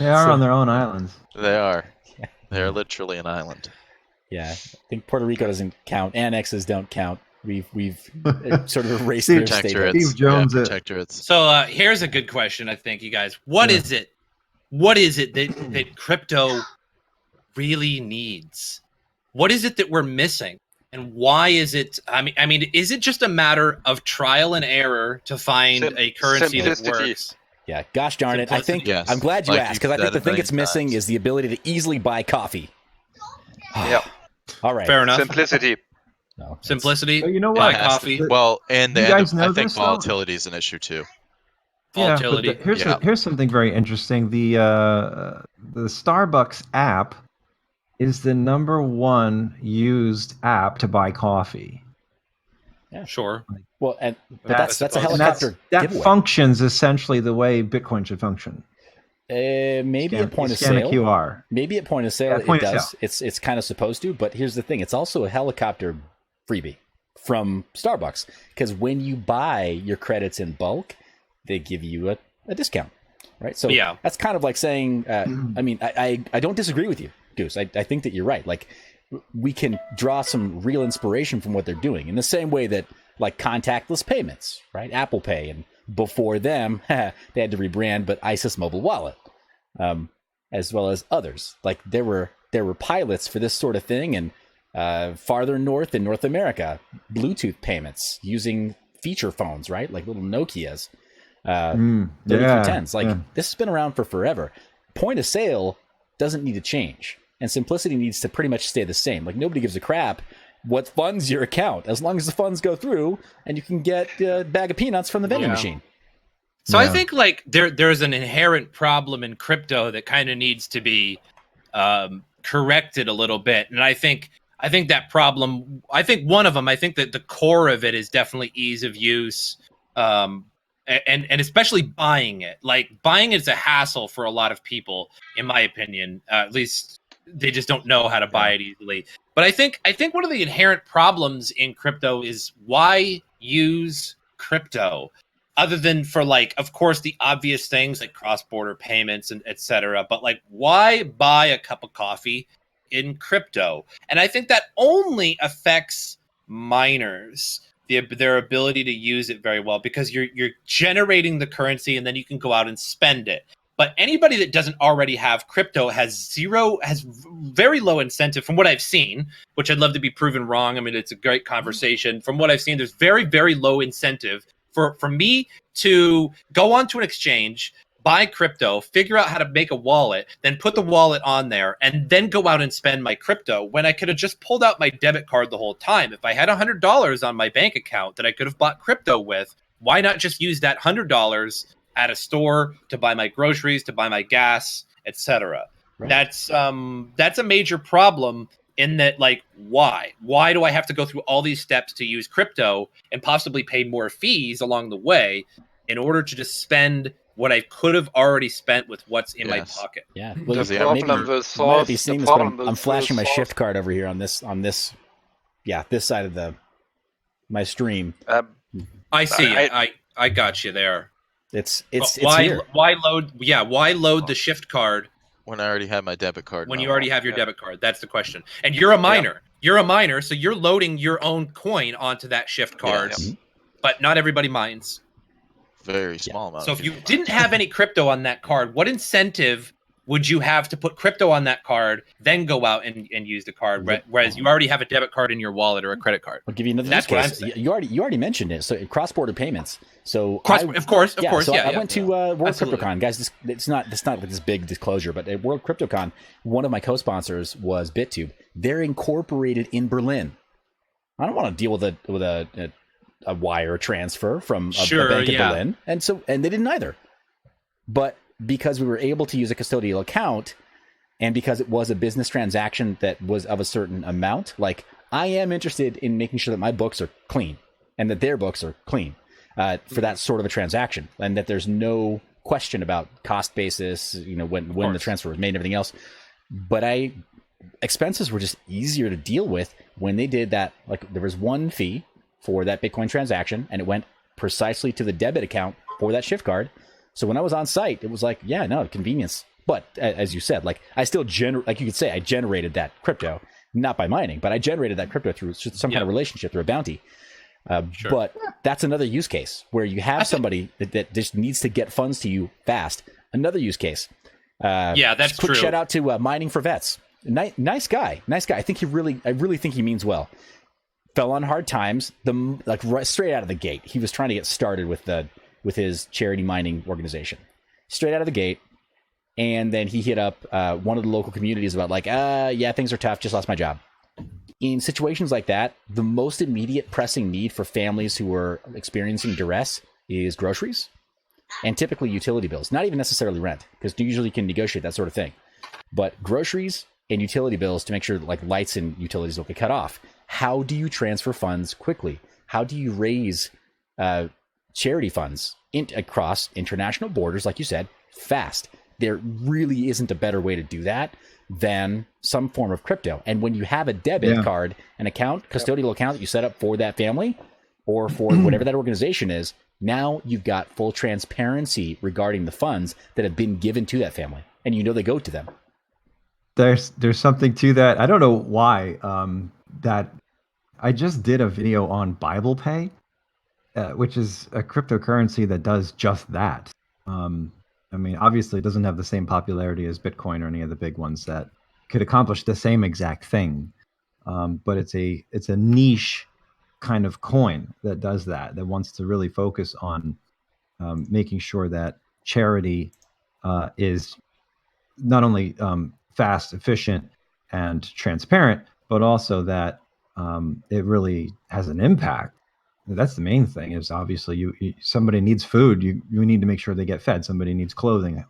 are on their own islands. They are. They're literally an island. Yeah, I think Puerto Rico doesn't count. Annexes don't count. We've sort of erased their status. Steve Jones. Protectorates. So here's a good question, I think, you guys. What is it that crypto really needs? What is it that we're missing? And why is it? I mean, is it just a matter of trial and error to find a currency that works? Yeah, gosh darn it. I think Yes. I'm glad you Like asked, because you've I think said the thing many it's missing times. is the ability to easily buy coffee. Yep. All right. Fair enough. Simplicity. No, that's- Simplicity. But you know Buy what? coffee. Well, and You guys know I think this, though? volatility is an issue too. Yeah, Volatility. but here's Yeah. here's something very interesting. The Starbucks app is the #1 used app to buy coffee. Sure. Well, but I that's a suppose. And helicopter that giveaway. functions essentially the way Bitcoin should function. Maybe at point of scan a sale. QR. Maybe at point of sale Yeah, point it of does. sale. It's kind of supposed to, but here's the thing: it's also a helicopter freebie from Starbucks, because when you buy your credits in bulk, they give you a discount, right? So Yeah. that's kind of like saying, I mean, I don't disagree with you, Goose. I think that you're right. Like, we can draw some real inspiration from what they're doing in the same way that, like, contactless payments, right? Apple Pay, and before them, they had to rebrand, but ISIS Mobile Wallet, as well as others. Like, there were pilots for this sort of thing, and farther north in North America, Bluetooth payments using feature phones, right? Like little Nokias, 3310s. Like, this has been around for forever. Point of sale doesn't need to change, and simplicity needs to pretty much stay the same. Like, nobody gives a crap what funds your account, as long as the funds go through and you can get a bag of peanuts from the vending machine. So I think like there's an inherent problem in crypto that kind of needs to be corrected a little bit, and I think that problem. I think one of them. I think that the core of it is definitely ease of use, and especially buying it. Like, buying it is a hassle for a lot of people, in my opinion. At least they just don't know how to buy it easily. But I think one of the inherent problems in crypto is, why use crypto other than for, like, of course, the obvious things like cross-border payments and etc. But, like, why buy a cup of coffee in crypto? And I think that only affects miners, their ability to use it very well, because you're generating the currency and then you can go out and spend it. But anybody that doesn't already have crypto has very low incentive, from what I've seen, which I'd love to be proven wrong. I mean, it's a great conversation. From what I've seen, there's very, very low incentive for me to go onto an exchange, buy crypto, figure out how to make a wallet, then put the wallet on there, and then go out and spend my crypto, when I could have just pulled out my debit card the whole time. If I had $100 on my bank account that I could have bought crypto with, why not just use that $100 at a store to buy my groceries, to buy my gas, etc.? Right. That's a major problem, in that, like, why do I have to go through all these steps to use crypto and possibly pay more fees along the way in order to just spend what I could have already spent with what's in my pocket? Yeah, well, the problem will you might solve. be seeing The this, but problem I'm flashing my will shift card over here on this this side of my stream. I see. I got you there. It's why here. Why load the shift card when I already have my debit card? When you already have your debit card, that's the question. And you're a miner. Yeah. You're a miner, so you're loading your own coin onto that shift card. Yeah. But not everybody mines. Very small amount. So if you didn't have any crypto on that card, what incentive would you have to put crypto on that card, then go out and use the card, whereas you already have a debit card in your wallet or a credit card? I'll give you another use case. You already mentioned it. So cross-border payments. So of course. So I went to World CryptoCon, guys. It's not like this big disclosure, but at World CryptoCon, one of my co-sponsors was BitTube. They're incorporated in Berlin. I don't want to deal with a wire transfer from a bank in Berlin, and they didn't either. But because we were able to use a custodial account, and because it was a business transaction that was of a certain amount, like, I am interested in making sure that my books are clean and that their books are clean for that sort of a transaction, and that there's no question about cost basis, when the transfer was made and everything else. But expenses were just easier to deal with when they did that. Like, there was one fee for that Bitcoin transaction, and it went precisely to the debit account for that shift card. So when I was on site, it was like, convenience. But as you said, like, I still like you could say I generated that crypto, not by mining, but I generated that crypto through some kind of relationship, through a bounty. But that's another use case where you have somebody that just needs to get funds to you fast. Another use case. That's quick true. Shout out to Mining for Vets. Nice guy. I really think he means well. Fell on hard times. Right straight out of the gate, he was trying to get started with his charity mining organization. straight out of the gate. And then he hit up one of the local communities about like, yeah, things are tough. Just lost my job. In situations like that, the most immediate pressing need for families who are experiencing duress is groceries and typically utility bills. Not even necessarily rent, because you usually can negotiate that sort of thing. But groceries and utility bills to make sure that, like, lights and utilities don't get cut off. How do you transfer funds quickly? How do you raise charity funds across international borders, like you said, fast? There really isn't a better way to do that than some form of crypto. And when you have a debit card, an account, custodial account that you set up for that family or for whatever that organization is, now you've got full transparency regarding the funds that have been given to that family, and you know they go to them. There's something to that. I don't know why. That I just did a video on Bible Pay, which is a cryptocurrency that does just that. I mean, obviously, it doesn't have the same popularity as Bitcoin or any of the big ones that could accomplish the same exact thing. But it's a niche kind of coin that does that wants to really focus on making sure that charity is not only fast, efficient, and transparent, but also that it really has an impact. That's the main thing. Is obviously you somebody needs food, you need to make sure they get fed. Somebody needs clothing,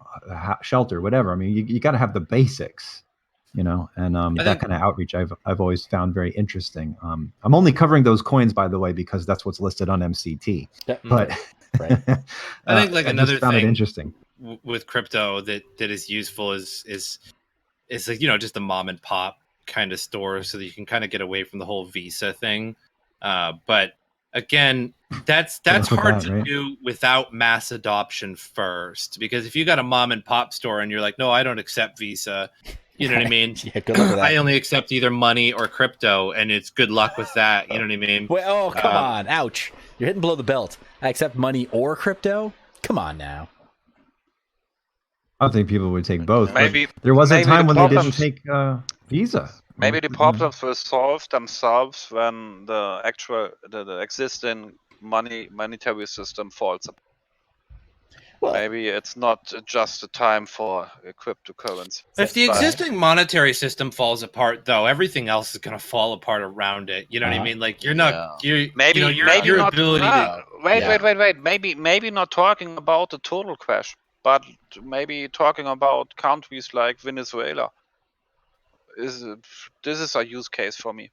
shelter, whatever. I mean, you got to have the basics, and that kind of outreach I've always found very interesting. I'm only covering those coins, by the way, because that's what's listed on MCT. But right. I think like another found thing it interesting with crypto that is useful is like, just the mom and pop kind of store, so that you can kind of get away from the whole Visa thing. But again, that's hard to do without mass adoption first, because if you got a mom and pop store and you're like, no, I don't accept Visa, you know what I mean? Yeah, good luck with that. I only accept either money or crypto, and it's good luck with that. You know what I mean? Well, come on, ouch! You're hitting below the belt. I accept money or crypto. Come on now. I don't think people would take both. Maybe there was a time when they didn't take Visa. Maybe the problems will solve themselves when the existing monetary system falls apart. Well, maybe it's not just a time for cryptocurrency. If the existing monetary system falls apart, though, everything else is going to fall apart around it. You know what I mean? Like, you're not. Maybe your not, ability to. Wait. Maybe not talking about the total crash, but maybe talking about countries like Venezuela. This is a use case for me.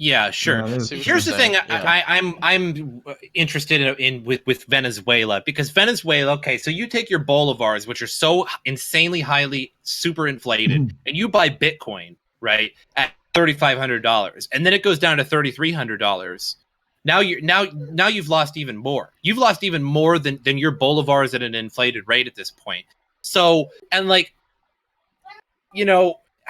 Yeah, sure. Here's the thing. I'm interested in with Venezuela, because Venezuela. Okay, so you take your bolivars, which are so insanely highly super inflated, and you buy Bitcoin, right, at $3,500, and then it goes down to $3,300. Now you've lost even more. You've lost even more than your bolivars at an inflated rate at this point. So, and like,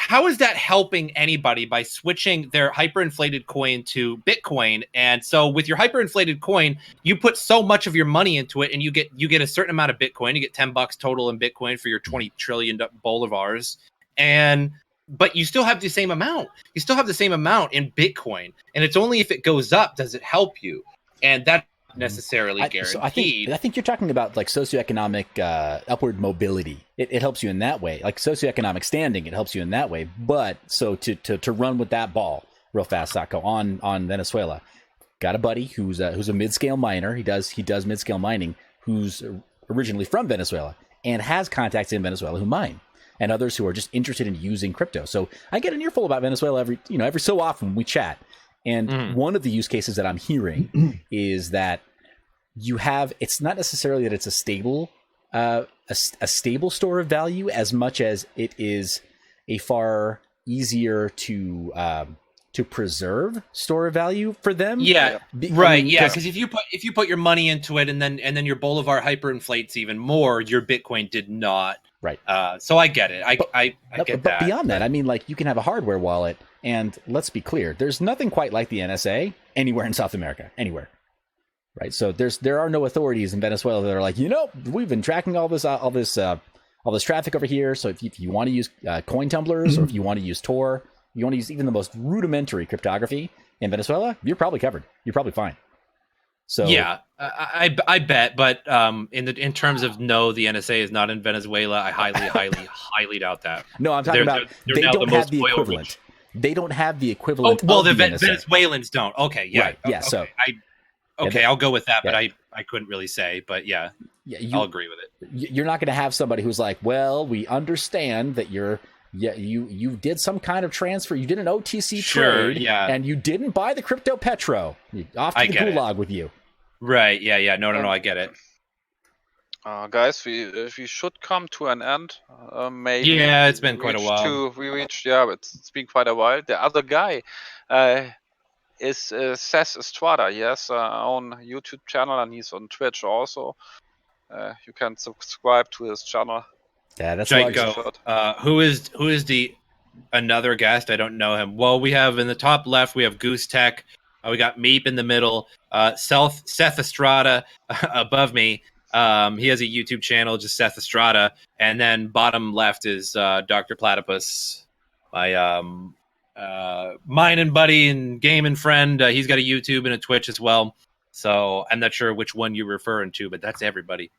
how is that helping anybody by switching their hyperinflated coin to Bitcoin? And so with your hyperinflated coin, you put so much of your money into it, and you get a certain amount of Bitcoin. You get $10 total in Bitcoin for your 20 trillion bolivars. But you still have the same amount. You still have the same amount in Bitcoin. And it's only if it goes up does it help you. And that's necessarily guaranteed. So I think you're talking about like socioeconomic upward mobility. It helps you in that way. Like socioeconomic standing, it helps you in that way. But so to run with that ball real fast, Sako, on Venezuela, got a buddy who's a mid-scale miner. He does mid-scale mining, who's originally from Venezuela and has contacts in Venezuela who mine, and others who are just interested in using crypto. So I get an earful about Venezuela every so often when we chat. And one of the use cases that I'm hearing is that it's not necessarily that it's a stable stable store of value as much as it is a far easier to preserve store of value for them. Yeah, right. Yeah, because if you put your money into it and then your bolivar hyperinflates even more, your Bitcoin did not. Right. So I get it. I get that. But beyond that, I mean, like, you can have a hardware wallet, and let's be clear, there's nothing quite like the NSA anywhere in South America, anywhere. Right. So there are no authorities in Venezuela that are like, we've been tracking all this traffic over here. So if you want to use coin tumblers, or if you want to use Tor, you want to use even the most rudimentary cryptography in Venezuela, you're probably covered. You're probably fine. So yeah, I bet, but in terms of no, the NSA is not in Venezuela. I highly doubt that. No, I'm talking about they're they now don't the have most the oil equivalent. They don't have the Oh equivalent well, of the the NSA. Venezuelans don't. Okay, yeah, Right, yeah, Okay. so- I'll go with that, yeah. but I couldn't really say, but yeah, I'll agree with it. You're not going to have somebody who's like, well, we understand that you did some kind of transfer, you did an OTC trade, and you didn't buy the crypto petro. Off to the gulag with you. Right? Yeah. No, I get it. Guys, we should come to an end. Maybe. Yeah, it's been quite a while. It's been quite a while. The other guy is Seth Estrada. He has own YouTube channel and he's on Twitch also. You can subscribe to his channel. Yeah, that's Jaiko, who is the another guest? I don't know him. Well, we have in the top left we have goose-tech. We got Meep in the middle. Seth Estrada above me. He has a YouTube channel, just Seth Estrada, and then bottom left is Dr. Platypus, my mine and buddy and gaming friend. He's got a YouTube and a Twitch as well. So I'm not sure which one you're referring to, but that's everybody.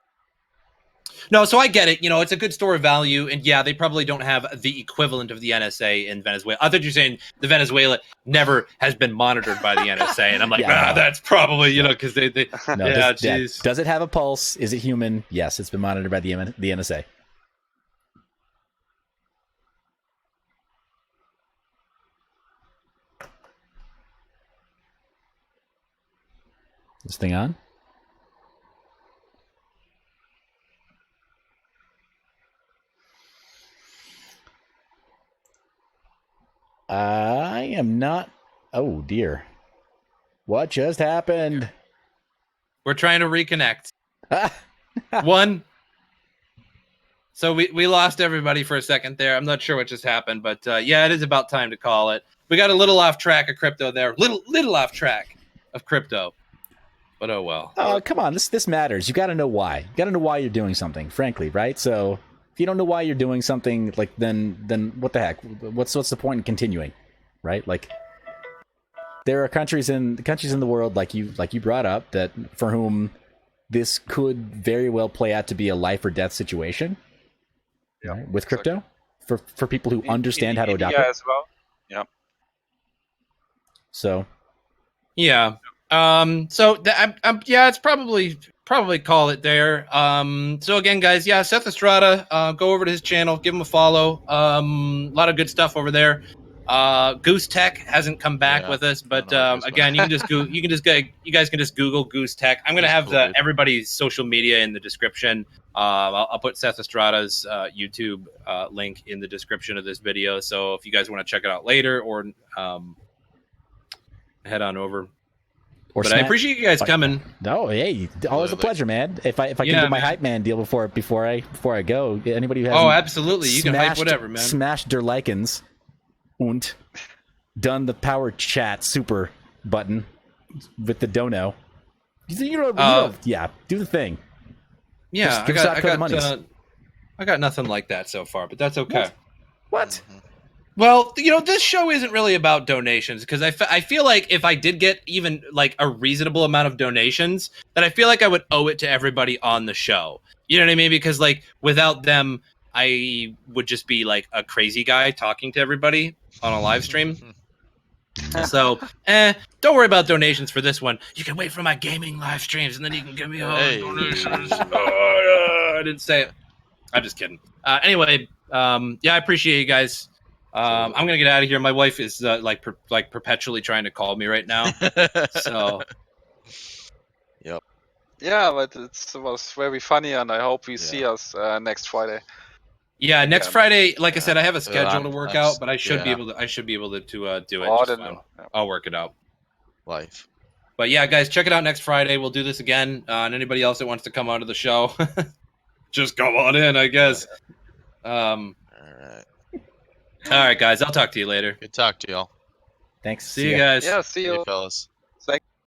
No, so I get it. It's a good store of value, and yeah, they probably don't have the equivalent of the NSA in Venezuela. I thought you're saying the Venezuela never has been monitored by the NSA, and I'm like, that's probably because they. No, does it have a pulse? Is it human? Yes, it's been monitored by the NSA. This thing on? I am not. Oh dear. What just happened? We're trying to reconnect. One. So we lost everybody for a second there. I'm not sure what just happened, but yeah, it is about time to call it. We got a little off track of crypto there. Little off track of crypto. But oh well. Oh, come on. This matters. You got to know why. You got to know why you're doing something, frankly, right? So if you don't know why you're doing something, like then what the heck? What's the point in continuing, right? Like there are countries in the world like you brought up that for whom this could very well play out to be a life or death situation. Yeah, right, with crypto for people who understand how to adopt it as well. Yeah. So. Yeah. It's probably call it there. So again, guys, yeah, Seth Estrada, go over to his channel, give him a follow. A lot of good stuff over there. goose-tech hasn't come back with us, but again, you guys can just Google goose-tech. I'm gonna have everybody's social media in the description. I'll put Seth Estrada's YouTube link in the description of this video. So if you guys want to check it out later, or head on over. But I appreciate you guys coming. No, hey, always a pleasure, man. If I can do my hype man deal before I go, anybody who has absolutely, you can hype whatever, man. Smash der Likens und done the power chat super button with the dono. Yeah, do the thing. Yeah, I got nothing like that so far, but that's okay. What? Well, this show isn't really about donations, because I feel like if I did get even like a reasonable amount of donations, then I feel like I would owe it to everybody on the show. You know what I mean? Because like without them, I would just be like a crazy guy talking to everybody on a live stream. So, don't worry about donations for this one. You can wait for my gaming live streams, and then you can give me donations. I didn't say it. I'm just kidding. Anyway, I appreciate you guys. I'm gonna get out of here. My wife is perpetually trying to call me right now. So, yep. Yeah, but it was very funny, and I hope we see us next Friday. Yeah, next Friday. Like I said, I have a schedule to work out, but I should be able to. I should be able to do it. I'll work it out. Life. But yeah, guys, check it out next Friday. We'll do this again. And anybody else that wants to come onto the show, just come on in, I guess. All right. All right, guys. I'll talk to you later. Good talk to y'all. Thanks. See you guys. Yeah, see you. Hey, fellas.